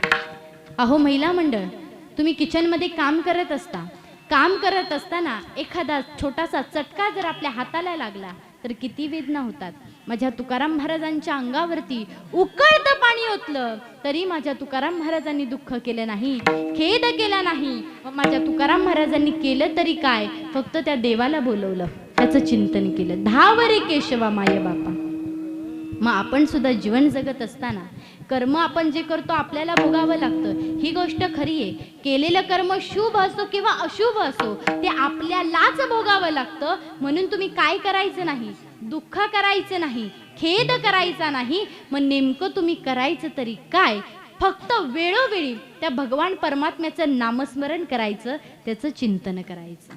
अहो महिला मंडळ, तुम्ही किचनमध्ये काम करत असताना एखादा छोटासा चटका जर आपल्या हाताला लागला तर किती वेदना होतात. माझ्या तुकाराम महाराजांच्या अंगावरती उकळतं पाणी ओतलं तरी माझ्या तुकाराम महाराजांनी दुःख केलं नाही, खेद केला नाही. माझ्या तुकाराम महाराजांनी केलं तरी काय, फक्त त्या देवाला बोलवलं, त्याचं चिंतन केलं. धावरे केशवा माय बापा. मग आपण सुद्धा जीवन जगत असताना कर्म आपण जे करतो आपल्याला भोगावं लागतं, ही गोष्ट खरी आहे. केलेलं कर्म शुभ असो किंवा अशुभ असो ते आपल्यालाच भोगावं लागतं. म्हणून तुम्ही काय करायचं नाही, दुःख करायचं नाही, खेद करायचा नाही. मग नेमकं तुम्ही करायचं तरी काय, फक्त वेळोवेळी त्या भगवान परमात्म्याचं नामस्मरण करायचं, त्याचं चिंतन करायचं.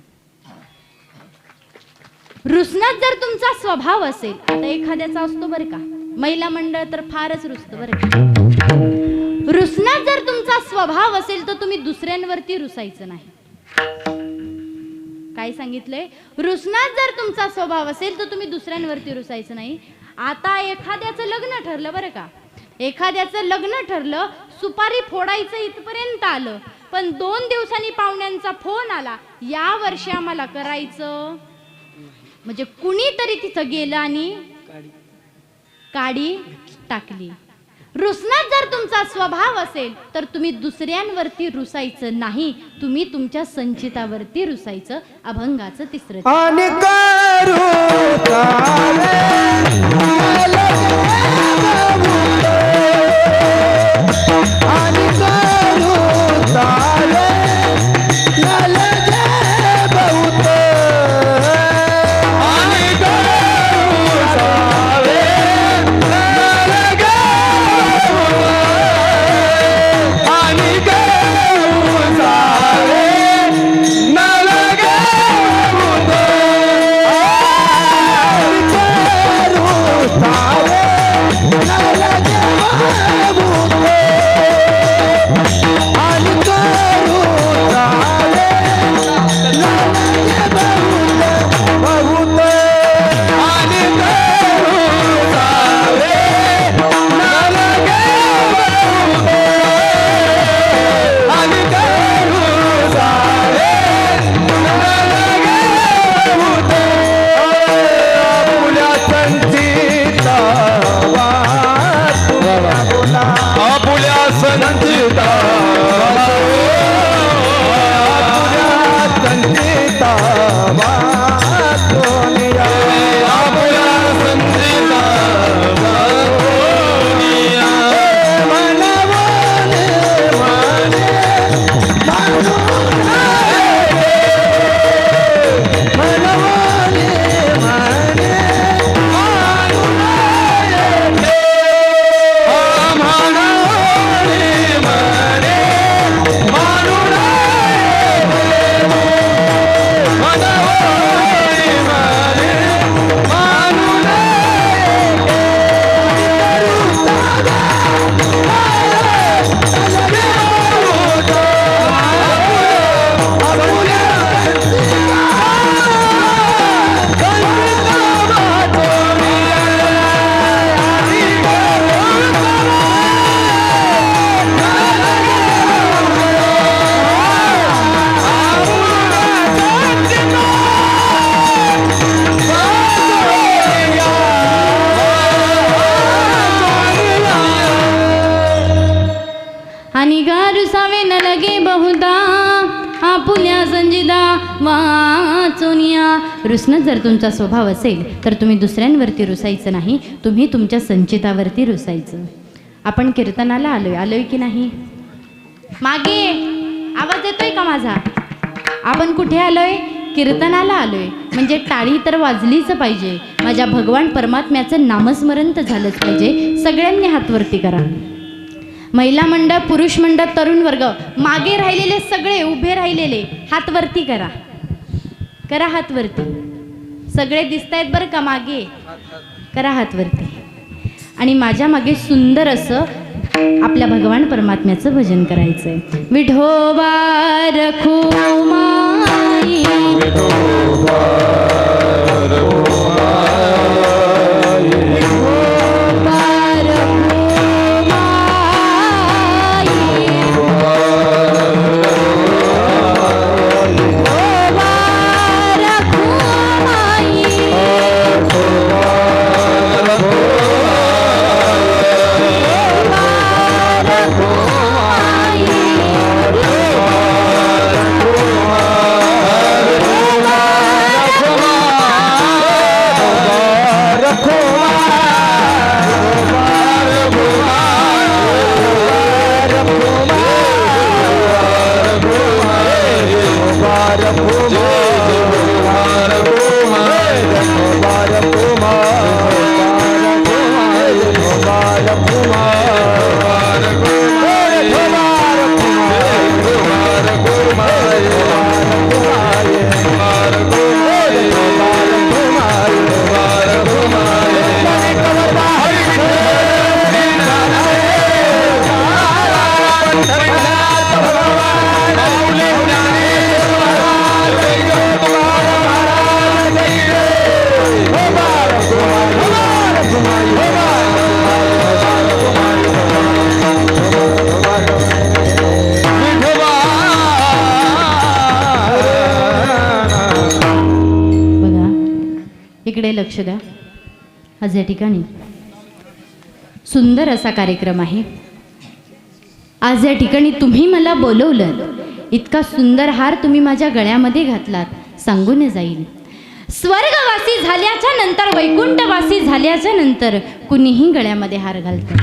रुसण्यात जर तुमचा स्वभाव असेल, आता एखाद्याचा असतो बरं का, महिला मंडळ तर फारच रुसतं बरं का. रुसण्यात जर तुमचा स्वभाव असेल तर तुम्ही दुसऱ्यांवरती रुसायचं नाही. काय सांगितलंय? रुसण्यात जर तुमचा स्वभाव असेल तर तुम्ही दुसऱ्यांवरती रुसायचं नाही. आता एखाद्याचं लग्न ठरलं बरं का, एखाद्याचं लग्न ठरलं, सुपारी फोडायचं इथपर्यंत आलं, पण 2 दिवसांनी पाहुण्यांचा फोन आला, या वर्षी आम्हाला करायचं. म्हणजे कुणीतरी तिथं गेलं आणि काडी टाकली. रुसण्यात जर तुमचा स्वभाव असेल तर तुम्ही दुसऱ्यांवरती रुसायचं नाही, तुम्ही तुमच्या संचितावरती रुसायचं. अभंगाचं 3रं. आणि करू आणि गारुसावे न लगे बहुदा आपुल्या संजिदा वाचुनिया. रुसणं जर तुमचा स्वभाव असेल तर तुम्ही दुसऱ्यांवरती रुसायचं नाही, तुम्ही तुमच्या संचितावरती रुसायचं. आपण कीर्तनाला आलोय की नाही? मागे आवाज येतोय का माझा? आपण कुठे आलोय? कीर्तनाला आलोय. म्हणजे टाळी तर वाजलीच पाहिजे, माझ्या भगवान परमात्म्याचं नामस्मरण तर झालंच पाहिजे. सगळ्यांनी हात वरती करा. महिला मंडळ, पुरुष मंडळ, तरुण वर्ग, मागे राहिलेले सगळे उभे राहिलेले हात वरती करा. करा हात वरती. सगळे दिसतायत बरं का मागे? करा हात वरती. आणि माझ्या मागे सुंदर असं आपल्या भगवान परमात्म्याचं भजन करायचंय. विठोबा रखुमाई, विठोबा रखुमाई, इकडे लक्ष द्या. आज या ठिकाणी सुंदर असा कार्यक्रम आहे. आज या ठिकाणी तुम्ही मला बोलवलं, इतका सुंदर हार तुम्ही माझ्या गळ्यामध्ये घातलात, सांगून जाईल. स्वर्गवासी झाल्याच्या नंतर, वैकुंठवासी झाल्याच्या नंतर कुणीही गळ्यामध्ये हार घालतं.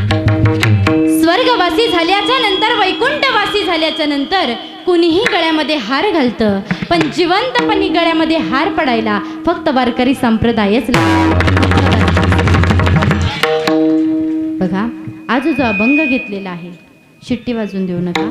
स्वर्गवासी झाल्याच्या नंतर, वैकुंठवासी झाल्याच्या नंतर कुणीही गळ्यामध्ये हार घालतं, पण जिवंतपणी गळ्यामध्ये हार पडायला फक्त वारकरी संप्रदायच बघा. आज जो अभंग घेतलेला आहे, शिट्टी वाजून देऊ नका,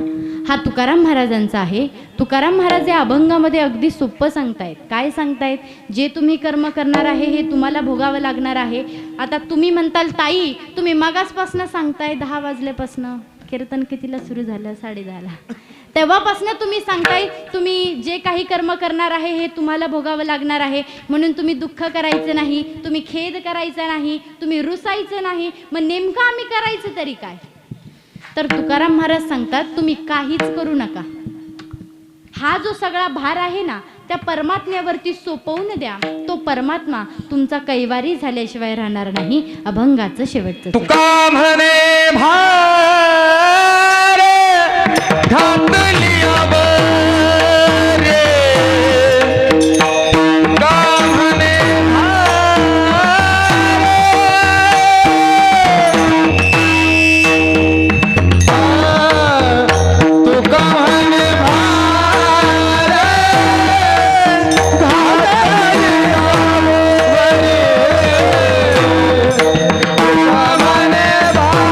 हा तुकाराम महाराजांचा आहे. तुकाराम महाराज या अभंगामध्ये अगदी सोपं सांगतायत. काय सांगतायत? जे तुम्ही कर्म करणार आहे हे तुम्हाला भोगावं लागणार आहे. आता तुम्ही म्हणताल ताई तुम्ही मागासपासनं सांगताय, 10 वाजल्यापासनं, कीर्तन कितीला सुरू झालं? 10:30ला. तेव्हापासनं तुम्ही सांगताय तुम्ही जे काही कर्म करणार आहे हे तुम्हाला भोगावं लागणार आहे, म्हणून तुम्ही दुःख करायचं नाही, तुम्ही खेद करायचा नाही, तुम्ही रुसायचं नाही. मग नेमकं आम्ही करायचं तरी काय? तर तुकाराम महाराज सांगतात तुम्ही काहीच करू नका. हा जो सगळा भार आहे ना त्या परमात्म्यावरती सोपवून द्या. तो परमात्मा तुमचा कैवारी झाल्याशिवाय राहणार नाही. अभंगाचं शेवटचं. तुका म्हणे भार घातली अबरे, तुका म्हणे भार, तुका म्हणे भार घातली अबरे, तुका म्हणे भार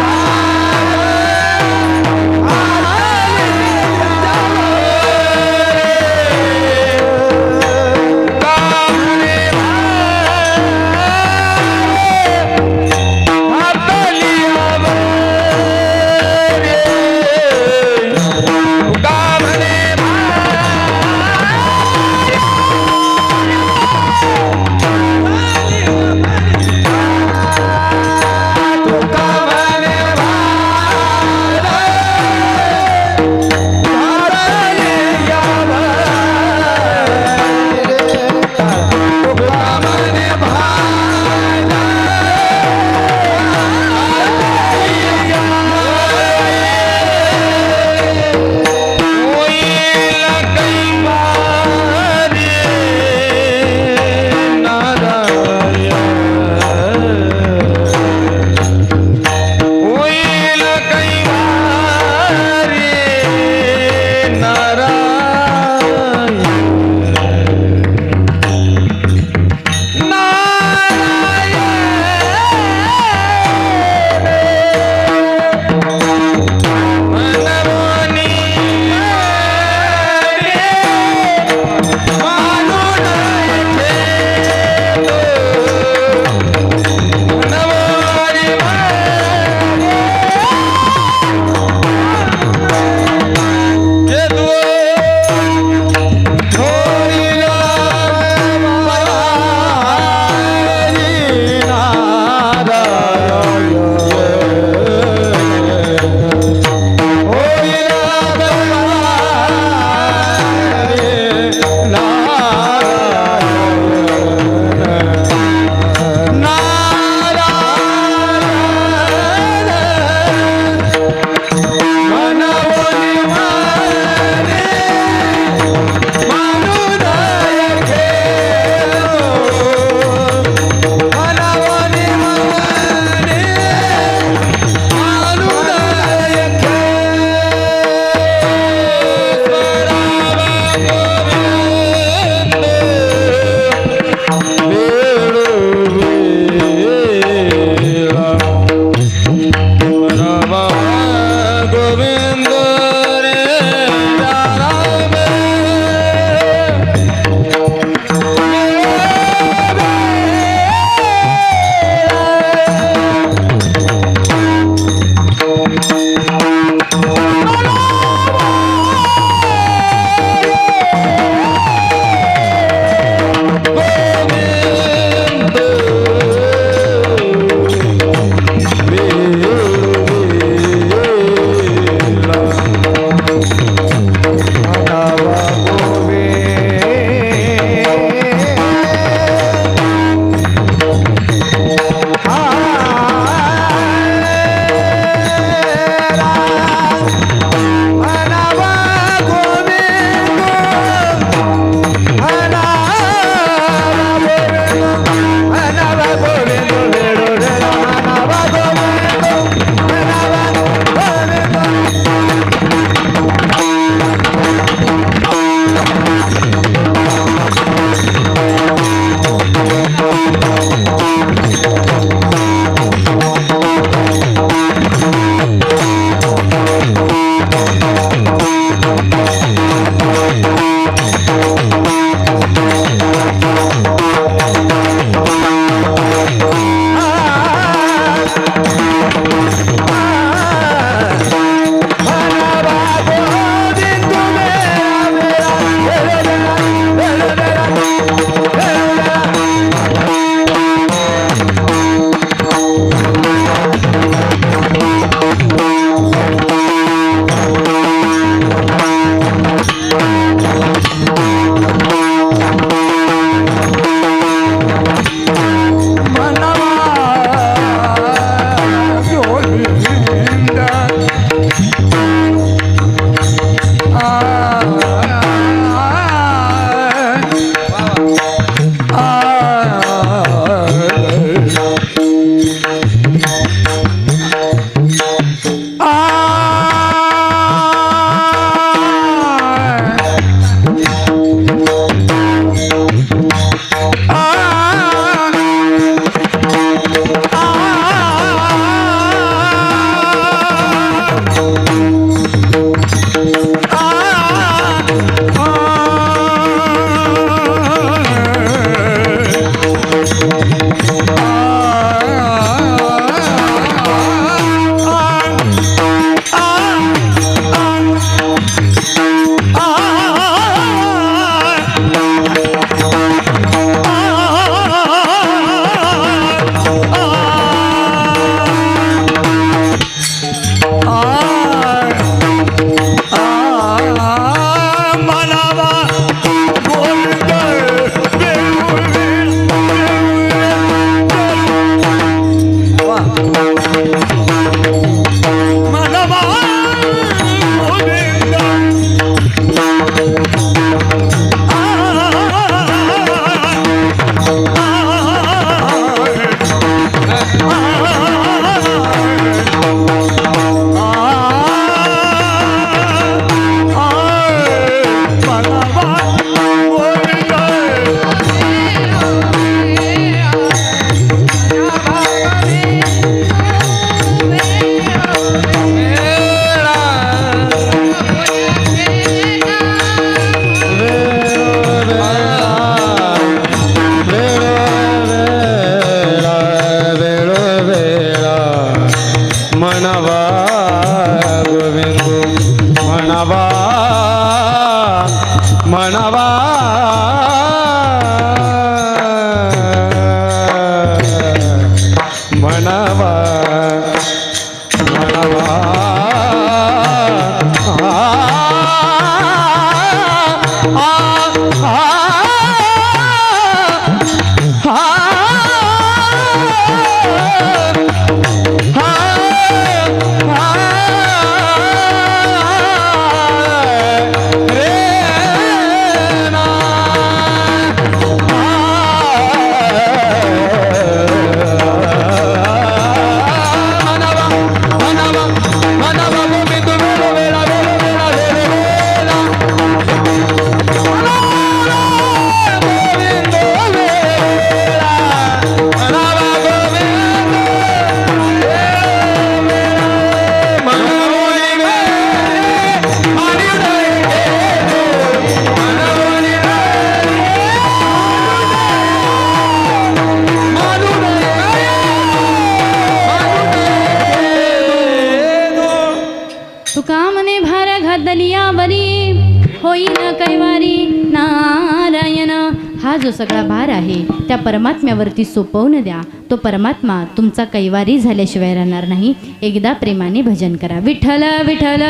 हा जो सगळा भार आहे त्या परमात्म्यावरती सोपवून द्या. तो परमात्मा तुमचा कैवारी झाल्याशिवाय राहणार नाही. एकदा प्रेमाने भजन करा. विठ्ठल विठ्ठल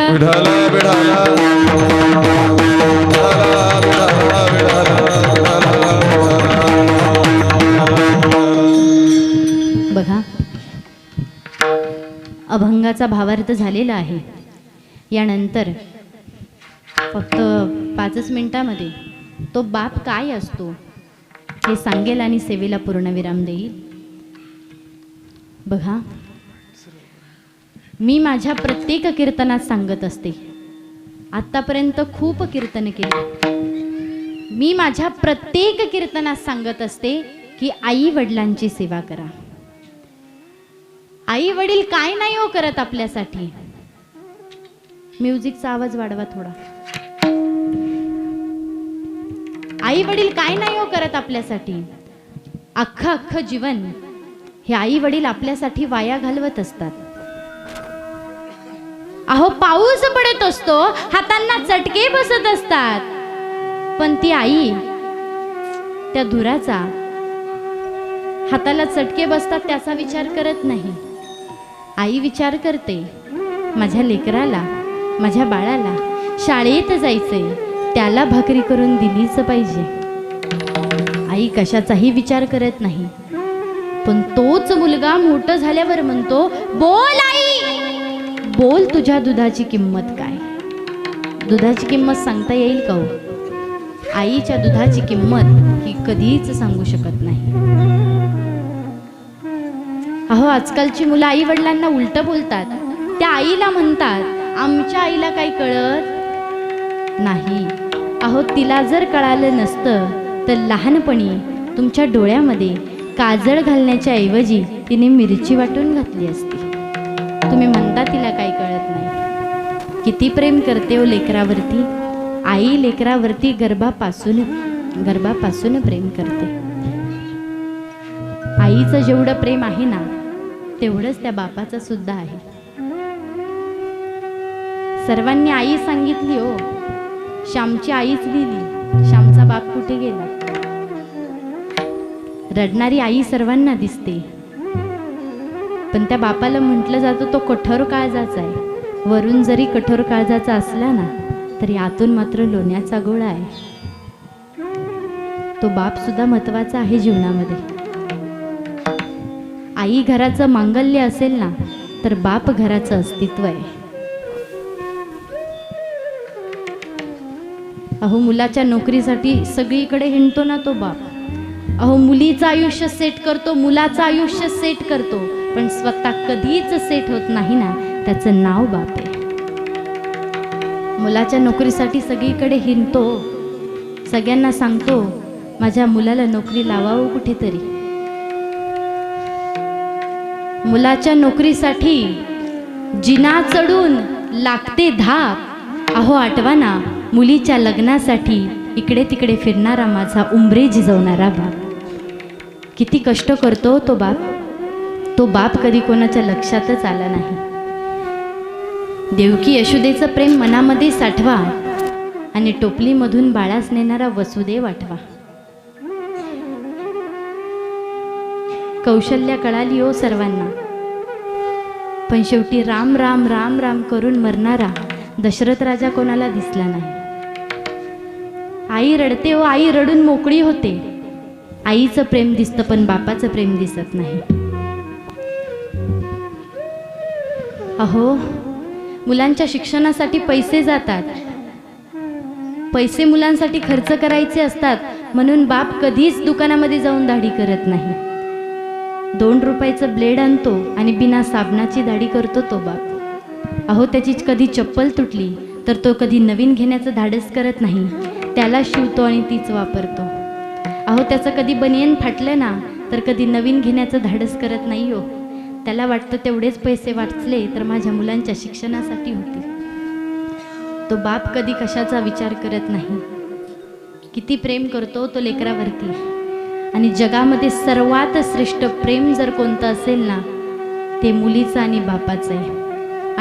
बघा, अभंगाचा भावार्थ झालेला आहे. यानंतर फक्त 5 मिनिटामध्ये तो बाप काय असतो हे सांगेल आणि सेवेला पूर्णविराम देईल. बघा, मी माझ्या प्रत्येक कीर्तनात सांगत असते, आत्तापर्यंत खूप कीर्तन केली. मी माझ्या प्रत्येक कीर्तनात सांगत असते की आई वडिलांची सेवा करा. आई वडील काय नाही हो करत आपल्यासाठी. म्युझिकचा आवाज वाढवा थोडा. आई वडील काय नाही हो करत आपल्यासाठी. अख्खं जीवन हे आई वडील आपल्यासाठी वाया घालवत असतात. अहो, पाऊस पडत असतो, हातांना चटके बसत असतात, पण ती आई त्या धुराचा, हाताला चटके बसतात त्याचा विचार करत नाही. आई विचार करते, माझ्या लेकराला, माझ्या बाळाला शाळेत जायचंय, त्याला भाकरी करून दिलीच पाहिजे. आई कशाचाही विचार करत नाही. पण तोच मुलगा मोठं झाल्यावर म्हणतो, बोल आई, बोल तुझ्या दुधाची किंमत काय. दुधाची किंमत सांगता येईल का हो? आईच्या दुधाची किंमत ही कधीच सांगू शकत नाही. अहो, आजकालची मुलं आई वडिलांना उलटं बोलतात. त्या आईला म्हणतात, आमच्या आईला काही कळत नाही. अहो, तिला जर कळालं नसतं तर लहानपणी तुमच्या डोळ्यामध्ये काजळ घालण्याच्या ऐवजी तिने मिरची वाटून घातली असती. तुम्ही म्हणता तिला काही कळत नाही. किती प्रेम करते हो लेकरावरती. आई लेकरावरती गर्भापासून प्रेम करते. आईचं जेवढं प्रेम आहे ना, तेवढंच त्या बापाचं सुद्धा आहे. सर्वांनी आई सांगितली हो, श्यामची आईच लिहिली. श्यामचा बाप कुठे गेला? रडणारी आई सर्वांना दिसते, पण त्या बापाला म्हटलं जातं तो कठोर काळजाचा आहे. वरून जरी कठोर काळजाचा असला ना, तरी आतून मात्र लोण्याचा गोळा आहे. तो बाप सुद्धा महत्वाचा आहे जीवनामध्ये. आई घराचं मांगल्य असेल ना, तर बाप घराचं अस्तित्व आहे. अहो, मुलाच्या नोकरीसाठी सगळीकडे हिंडतो ना तो बाप. अहो, मुलीचं आयुष्य सेट करतो, मुलाचं आयुष्य सेट करतो, पण स्वतः कधीच सेट होत नाही ना, त्याचं नाव बाप आहे. मुलाच्या नोकरीसाठी सगळीकडे हिंडतो, सगळ्यांना सांगतो माझ्या मुलाला नोकरी लावावं कुठेतरी. मुलाच्या नोकरीसाठी जिना चढून लागते धाप. अहो, आठवा ना, मुलीच्या लग्नासाठी इकडे तिकडे फिरणारा माझा उंबरे झिजवणारा बाप. किती कष्ट करतो तो बाप. तो बाप कधी कोणाच्या लक्षातच आला नाही. देवकी यशोदेचं प्रेम मनामध्ये साठवा आणि टोपलीमधून बाळास नेणारा वसुदेव आठवा. कौशल्या कळाली हो सर्वांना, पण शेवटी राम राम राम राम करून मरणारा दशरथ राजा कोणाला दिसला नाही. आई रडते हो, आई रडून मोकळी होते. आईचं प्रेम दिसतं, पण बापाचं प्रेम दिसत नाही. अहो, मुलांच्या शिक्षणासाठी पैसे जातात, पैसे मुलांसाठी खर्च करायचे असतात, म्हणून बाप कधीच दुकानामध्ये जाऊन दाढी करत नाही. 2 रुपयाचं ब्लेड आणतो आणि बिना साबणाची दाढी करतो तो बाप. अहो, त्याची कधी चप्पल तुटली तर तो कधी नवीन घेण्याचं धाडस करत नाही, त्याला शिवतो आणि तीच वापरतो. अहो, त्याचं कधी बनियन फाटलं ना, तर कधी नवीन घेण्याचं धाडस करत नाही हो. त्याला वाटतं तेवढेच पैसे वाचले तर माझ्या मुलांच्या शिक्षणासाठी होतील. तो बाप कधी कशाचा विचार करत नाही. किती प्रेम करतो तो लेकरावरती. आणि जगामध्ये सर्वात श्रेष्ठ प्रेम जर कोणतं असेल ना, ते मुलीचं आणि बापाचं आहे.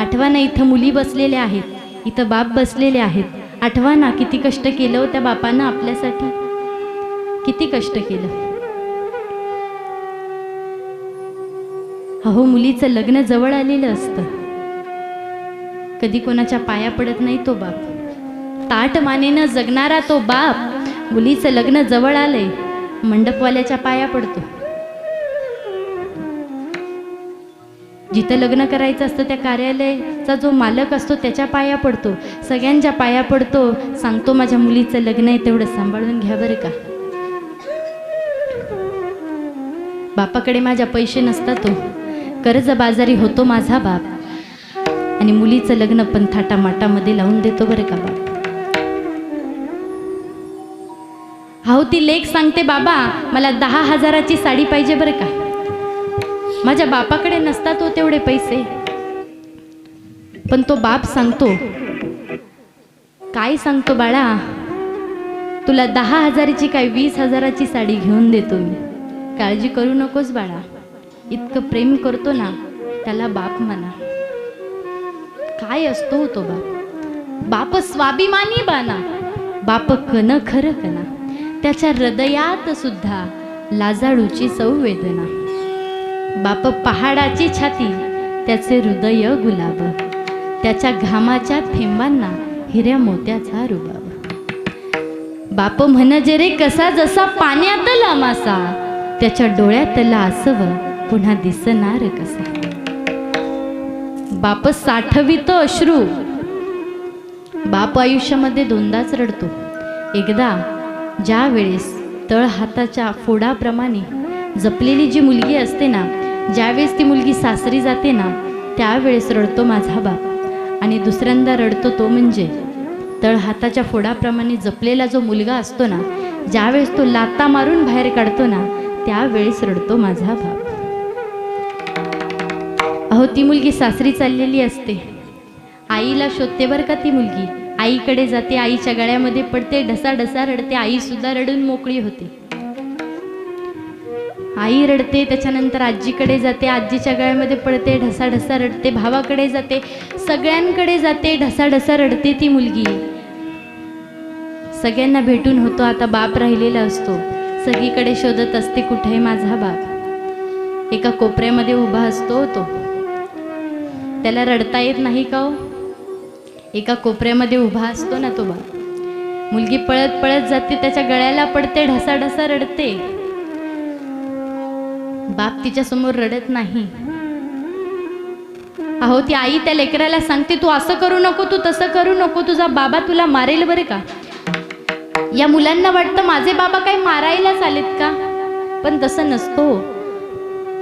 आठवा ना, इथं मुली बसलेल्या आहेत, इथं बाप बसलेले आहेत. आठवा ना, किती कष्ट केलं त्या बापानं आपल्यासाठी. किती कष्ट केलं. अहो, मुलीचं लग्न जवळ आलेलं असतं, कधी कोणाच्या पाया पडत नाही तो बाप. ताट मानेनं जगणारा तो बाप मुलीचं लग्न जवळ आलंय, मंडपवाल्याच्या पाया पडतो. जिथं लग्न करायचं असतं त्या कार्यालयाचा जो मालक असतो त्याच्या पाया पडतो, सगळ्यांच्या पाया पडतो, सांगतो माझ्या मुलीचं लग्न आहे तेवढं सांभाळून घ्या बरं का. बापाकडे माझ्या पैसे नसतात, तो कर्जबाजारी होतो माझा बाप, आणि मुलीचं लग्न पण थाटामाटामध्ये लावून देतो बरं का बाप. हाऊ ती लेक सांगते, बाबा मला 10,000ची साडी पाहिजे बरं का. माझ्या बापाकडे नसतात हो तेवढे पैसे, पण तो बाप सांगतो, काय सांगतो बाळा, तुला 10,000ची काय 20,000ची साडी घेऊन देतो मी, काळजी करू नकोस बाळा. इतकं प्रेम करतो ना त्याला बाप म्हणा. काय असतो तो बाप? बाप स्वाभिमानी बाना, बाप कन खरं कना, त्याच्या हृदयात सुद्धा लाजाळूची संवेदना. बाप पहाडाची छाती, त्याचे हृदय गुलाब, त्याच्या घामाच्या थेंबांना हिऱ्या मोत्याचा रुबाब. बाप म्हणजे रे कसा जसा पाण्यातला मासा, त्याच्या डोळ्यातला आसव पुन्हा दिसणार कसा. बाप साठवितो अश्रू, बाप आयुष्यामध्ये दोनदाच रडतो. एकदा ज्या वेळेस तळ हाताच्या फोडाप्रमाणे जपलेली जी मुलगी असते ना, ज्यावेळेस ती मुलगी सासरी जाते ना त्यावेळेस रडतो माझा बाप. आणि दुसऱ्यांदा रडतो तो म्हणजे तळ हाताच्या फोडाप्रमाणे जपलेला जो मुलगा असतो ना, ज्यावेळेस तो लाता मारून बाहेर काढतो ना त्यावेळेस रडतो माझा बाप. अहो, ती मुलगी सासरी चाललेली असते, आईला शोधते बरं का ती मुलगी. आईकडे जाते, आईच्या गळ्यामध्ये पडते, ढसाढसा रडते. आई सुद्धा रडून मोकळी होते. आई रडते, त्याच्यानंतर आजीकडे जाते, आजीच्या गळ्यामध्ये पडते, ढसाढसा रडते. भावाकडे जाते, सगळ्यांकडे जाते, ढसाढसा रडते ती मुलगी. सगळ्यांना भेटून होतो, आता बाप राहिलेला असतो. सगळीकडे शोधत असते, कुठे माझा बाप. एका कोपऱ्यामध्ये उभा असतो तो, त्याला रडता येत नाही का हो? एका कोपऱ्यामध्ये उभा असतो ना तो बाप. मुलगी पळत पळत जाते, त्याच्या गळ्याला पडते, ढसाढसा रडते. बाप तिच्या समोर रडत नाही. अहो, ती आई त्या लेकराला सांगते, तू असं करू नको, तू तसं करू नको, तुझा बाबा तुला मारेल बरे का. या मुलांना वाटतं माझे बाबा काही मारायलाच आलेत का, पण तसं नसतो.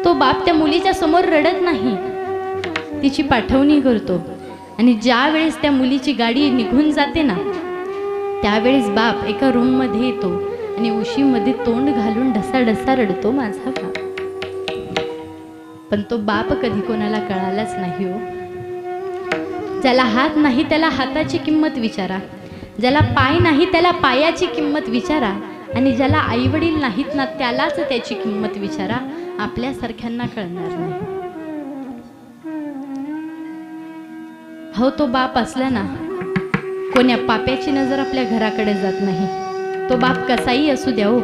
तो बाप त्या मुलीच्या समोर रडत नाही, तिची पाठवणी करतो. आणि ज्या वेळेस त्या मुलीची गाडी निघून जाते ना त्यावेळेस बाप एका रूममध्ये येतो आणि उशीमध्ये तोंड घालून ढसाढसा रडतो माझा बाप. पण तो बाप कधी कोणाला कळालाच नाही हो. ज्याला हात नाही त्याला हाताची किंमत विचारा, ज्याला पाय नाही त्याला पायाची किंमत विचारा, आणि ज्याला आईवडील नाहीत ना त्यालाच त्याची किंमत विचारा. आपल्यासारख्यांना कळणार नाही. हो, तो बाप असला ना कोण्या पाप्याची नजर आपल्या घराकडे जात नाही. तो बाप कसाही असू द्या हो,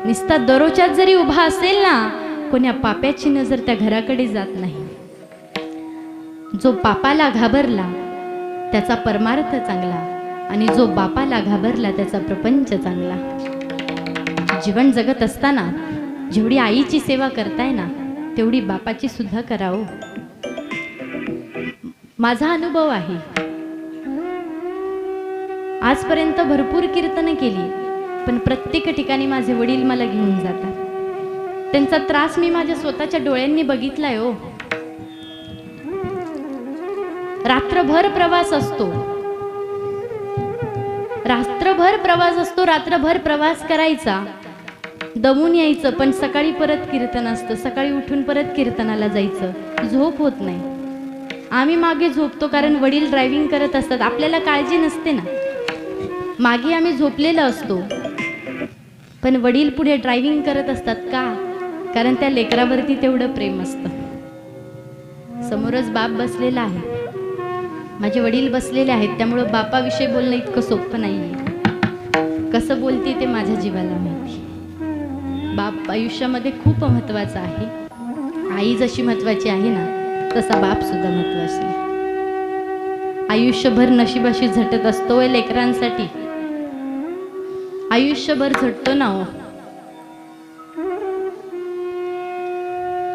नुसता दरोच्यात जरी उभा असेल ना कोण्या पाप्याची नजर त्या घराकडे जात नाही. जो पापाला घाबरला त्याचा परमार्थ चांगला, आणि जो बापाला घाबरला त्याचा प्रपंच चांगला. जीवन जगत असताना जेवढी आईची सेवा करताय ना तेवढी बापाची सुद्धा करावं. माझा अनुभव आहे. आजपर्यंत भरपूर कीर्तनं केली, पण प्रत्येक ठिकाणी माझे वडील मला घेऊन जातात. त्यांचा त्रास मी माझ्या स्वतःच्या डोळ्यांनी बघितलाय हो. रात्रभर प्रवास असतो, रात्रभर प्रवास करायचा, दमून यायचं, पण सकाळी परत कीर्तन असतं. सकाळी उठून परत कीर्तनाला जायचं, झोप होत नाही. आम्ही मागे झोपतो कारण वडील ड्रायव्हिंग करत असतात, आपल्याला काळजी नसते ना. मागे आम्ही झोपलेलो असतो, पण वडील पुढे ड्रायव्हिंग करत असतात. का? कारण त्या लेकरावरती तेवढं प्रेम असतं. समोरच बाप बसलेला आहे, माझे वडील बसलेले आहेत, त्यामुळं बापाविषयी बोलणं इतकं सोपं नाही आहे. कसं बोलते ते माझ्या जीवाला माहिती. बाप आयुष्यामध्ये खूप महत्त्वाचा आहे. आई जशी महत्त्वाची आहे ना, तसा बाप सुद्धा महत्त्वाचा आहे. आयुष्यभर नशिबाशी झटत असतो व लेकरांसाठी आयुष्यभर झटतो ना हो.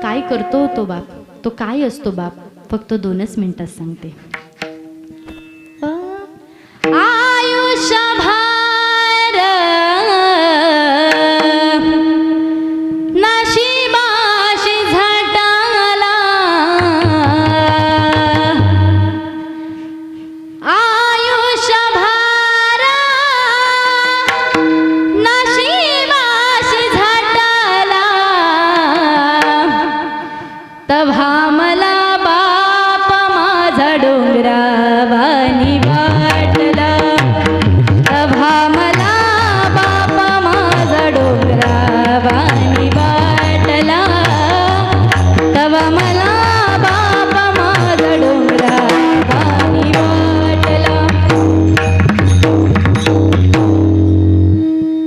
काय करतो तो बाप, तो काय असतो बाप, फक्त 2च मिनिटात सांगते. आयुष्यभर नशिबाशी झटला, आयुष्यभर नशिबाशी झटला, तव्हा मला बाप माझा डोंगरावानी वाटला, तव्हा मला बाप माझा डोंगरावानी वाटला, तव्हा मला बाप माझा डोंगरावानी वाटला.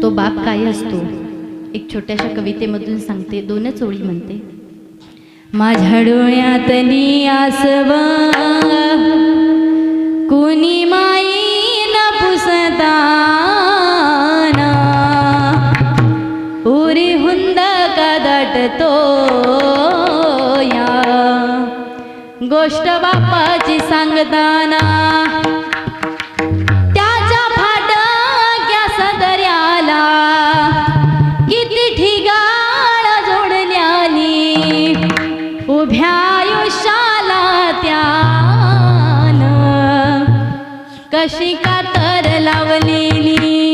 तो बाप काय असतो एक छोट्याशा कवितेमधून सांगते, 2च ओळी म्हणते. माझ्या डोळ्यातली आसवा कोणी माई न पुसताना, उरी हुंद का दाटतो या गोष्ट बापाची सांगताना, त्याच्या फाटक्या सदऱ्याला किती ठिगाळ जोडल्यानी, उभ्या आयुष्याला त्यानं कशी कातर लावलेली.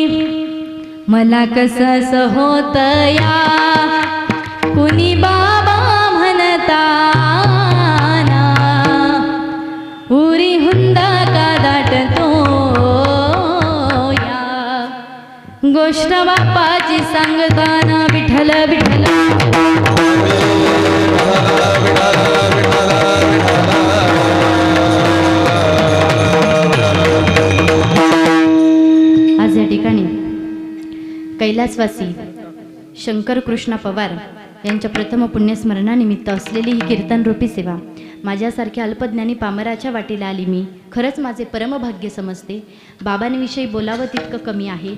मला कसं होत या कुणी बाबा म्हणताना, उरी हुंद का दाटतो या गोष्ट बापाची सांगताना. विठ्ठल विठ्ठल आज या ठिकाणी कैलासवासी शंकर कृष्णा पवार यांच्या प्रथम पुण्यस्मरणानिमित्त असलेली ही कीर्तनरूपी सेवा माझ्यासारख्या अल्पज्ञानी पामराच्या वाटेला आली. मी खरंच माझे परमभाग्य समजते. बाबांविषयी बोलावं तितकं कमी आहे.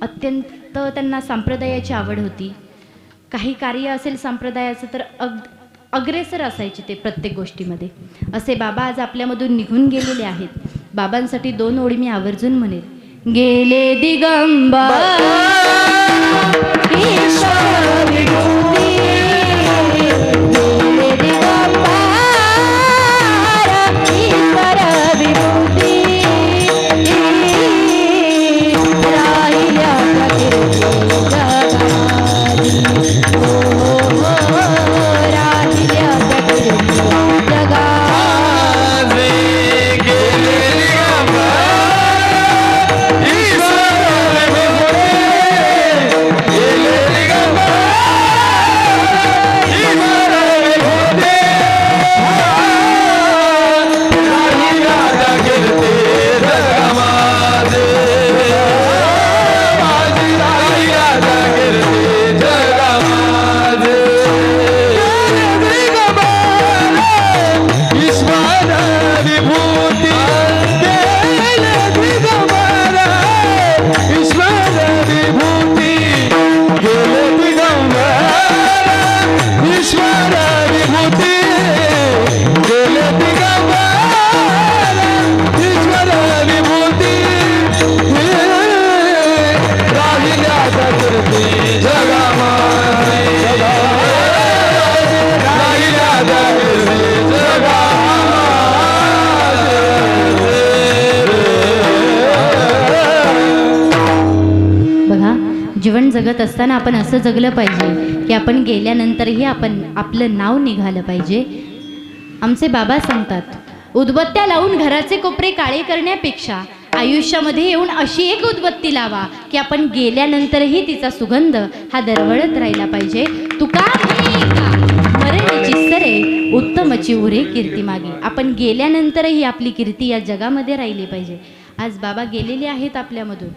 अत्यंत त्यांना संप्रदायाची आवड होती. काही कार्य असेल संप्रदायाचं तर अग्रेसर असायचे ते प्रत्येक गोष्टीमध्ये. असे बाबा आज आपल्यामधून निघून गेलेले आहेत. बाबांसाठी 2 ओळी मी आवर्जून म्हणेल. गेले दिगंबर ईश्वर विभूती, गेले दिगंबर ईश्वर विभूती, राहिल्या प्रकृती जगाची, हो राहिल्या प्रकृती जगाची. जीवन जगत असताना आपण असं जगलं पाहिजे की आपण गेल्यानंतरही आपलं नाव निघालं पाहिजे. आमचे बाबा सांगतात, उदबत्त्या लावून घराचे कोपरे काळे करण्यापेक्षा आयुष्यामध्ये येऊन अशी एक उदबत्ती लावा की आपण गेल्यानंतरही तिचा सुगंध हा दरवळत राहिला पाहिजे. तुका मरणीची सरे उत्तमची उरे कीर्ती मागे. आपण गेल्यानंतरही आपली कीर्ती या जगामध्ये राहिली पाहिजे. आज बाबा गेलेले आहेत आपल्यामधून.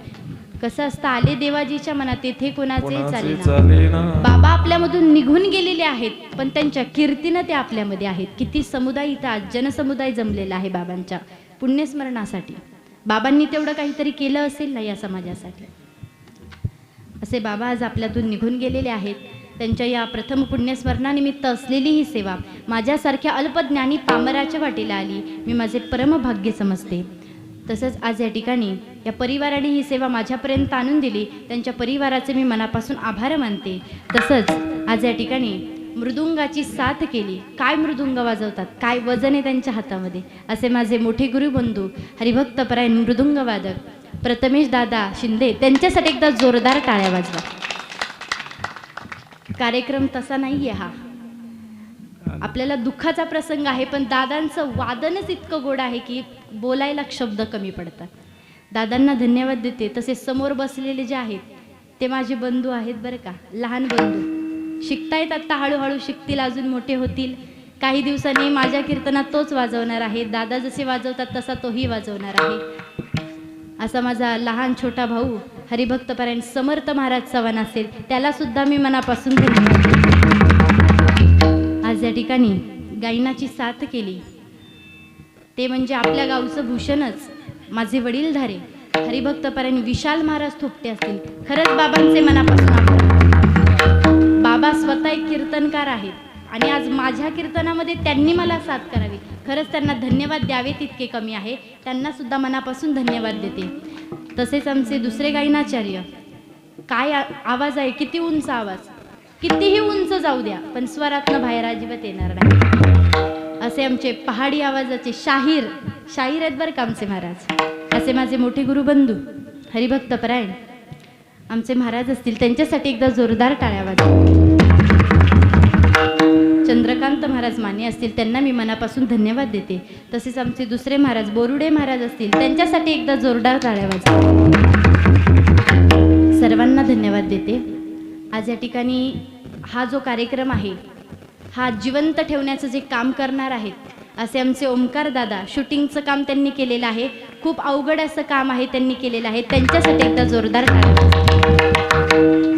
कसं असतं, आले देवाजीच्या मनात तेथे कोणाचे कोणाचे चालेना. चालेना. बाबा आपल्यामधून निघून गेलेले आहेत, पण त्यांच्या कीर्तीनं ते आपल्यामध्ये आहेत. किती समुदाय इथं आज जनसमुदाय जमलेला आहे बाबांच्या पुण्यस्मरणासाठी. बाबांनी तेवढं काहीतरी केलं असेल ना या समाजासाठी. असे बाबा आज आपल्यातून निघून गेलेले आहेत. त्यांच्या या प्रथम पुण्यस्मरणानिमित्त असलेली ही सेवा माझ्यासारख्या अल्पज्ञानी पामराच्या वाटेला आली, मी माझे परमभाग्य समजते. तसंच आज या ठिकाणी या परिवाराने ही सेवा माझ्यापर्यंत आणून दिली, त्यांच्या परिवाराचे मी मनापासून आभार मानते. तसंच आज या ठिकाणी मृदुंगाची साथ केली. काय मृदुंग वाजवतात, काय वजन आहे त्यांच्या हातामध्ये, असे माझे मोठे गुरुबंधू हरिभक्तपरायण मृदुंग वादक प्रथमेश दादा शिंदे, त्यांच्यासाठी एकदा जोरदार टाळ्या वाजवा. कार्यक्रम तसा नाही आहे हा, आपल्याला दुःखाचा प्रसंग आहे, पण दादांचं वादनच इतकं गोड आहे की बोलायला शब्द कमी पडतात. दादांना धन्यवाद देते. तसेच समोर बसलेले जे आहेत ते माझे बंधू आहेत बरं का, लहान बंधू शिकतायत, आता हळूहळू शिकतील, अजून मोठे होतील. काही दिवसांनी माझ्या कीर्तनात तोच वाजवणार आहे, दादा जसे वाजवतात तसा तोही वाजवणार आहे. असा माझा लहान छोटा भाऊ हरिभक्तपरायण समर्थ महाराज चव्हाण असेल, त्याला सुद्धा मी मनापासून धन्यवाद देते. आज या ठिकाणी गायनाची साथ केली ते म्हणजे आपल्या गावचं भूषणच माझे वडीलधारे हरिभक्तपरायण विशाल महाराज थोपटे असतील. खरंच बाबांचे मनापासून आभार. बाबा स्वतः एक कीर्तनकार आहेत आणि आज माझ्या कीर्तनामध्ये त्यांनी मला साथ करावी. खरंच त्यांना धन्यवाद द्यावे तितके कमी आहे, त्यांना सुद्धा मनापासून धन्यवाद देते. तसेच आमचे दुसरे गायनाचार्य, काय आवाज आहे, किती उंच आवाज, कितीही उंच जाऊ द्या पण स्वरातनं बाहेर अजिबात येणार नाही, असे आमचे पहाडी आवाजाचे शाहीर आहेत बरं का आमचे महाराज. असे माझे मोठे गुरुबंधू हरिभक्तपरायण आमचे महाराज असतील, त्यांच्यासाठी एकदा जोरदार टाळ्या वाजवा. चंद्रकांत महाराज माने असतील, त्यांना मी मनापासून धन्यवाद देते. तसेच आमचे दुसरे महाराज बोरुडे महाराज असतील, त्यांच्यासाठी एकदा जोरदार टाळ्या वाजवा. सर्वांना धन्यवाद देते. आज या ठिकाणी हा जो कार्यक्रम आहे हा जिवंत ठेवण्याचं जे काम करणार आहेत असे आमचे ओमकार दादा, शूटिंगचं काम त्यांनी केलेलं आहे, खूप अवघड असं काम आहे त्यांनी केलेलं आहे, त्यांच्यासाठी एकदा जोरदार टाळ्या वाजवा.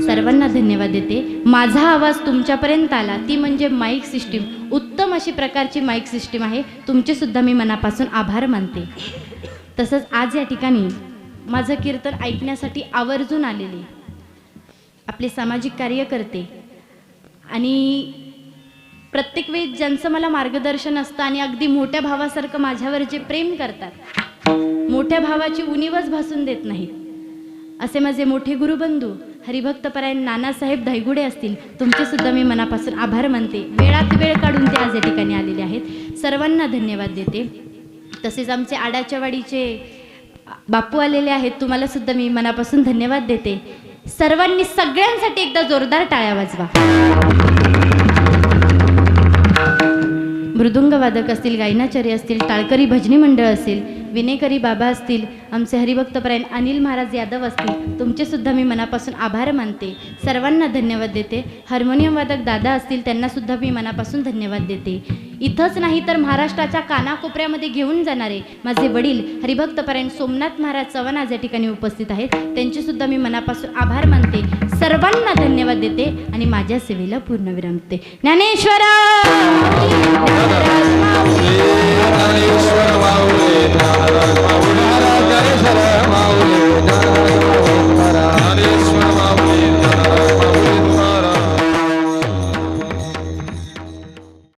सर्वांना धन्यवाद देते. माझा आवाज तुमच्यापर्यंत आला ती म्हणजे माईक सिस्टीम, उत्तम अशी प्रकारची माईक सिस्टीम आहे, तुमचे सुद्धा मी मनापासून आभार मानते. तसंच आज या ठिकाणी माझं कीर्तन ऐकण्यासाठी आवर्जून आलेले आपले सामाजिक कार्यकर्ते आणि प्रत्येक वेळी ज्यांचं मला मार्गदर्शन असतं आणि अगदी मोठ्या भावासारखं माझ्यावर जे प्रेम करतात, मोठ्या भावाची उणीवच भासून देत नाहीत, असे माझे मोठे गुरुबंधू हरिभक्तपरायण नानासाहेब धायगुडे असतील, तुमचे सुद्धा मी मनापासून आभार मानते. वेळात वेळ काढून ते आज या ठिकाणी आलेले आहेत, सर्वांना धन्यवाद देते. तसेच आमचे आडाच्या वाडीचे बापू आलेले आहेत, तुम्हाला सुद्धा मी मनापासून धन्यवाद देते. सर्वांनी सगळ्यांसाठी एकदा जोरदार टाळ्या वाजवा. मृदुंग वादक असतील, गायनाचार्य असतील, टाळकरी भजनी मंडळ असेल, विनेकरी बाबा असतील, आमचे हरिभक्तपरायण अनिल महाराज यादव असतील, तुमचे सुद्धा मी मनापासून आभार मानते. सर्वांना धन्यवाद देते. हार्मोनियम वादक दादा असतील, त्यांना सुद्धा मी मनापासून धन्यवाद देते. इथंच नाही तर महाराष्ट्राच्या कानाकोपऱ्यामध्ये घेऊन जाणारे माझे वडील हरिभक्तपरायण सोमनाथ महाराज चव्हाण आज या ठिकाणी उपस्थित आहेत, त्यांचे सुद्धा मी मनापासून आभार मानते. सर्वांना धन्यवाद देते आणि माझ्या सेवेला पूर्णविराम देते. ज्ञानेश्वरा ज्ञानेश्वर माऊली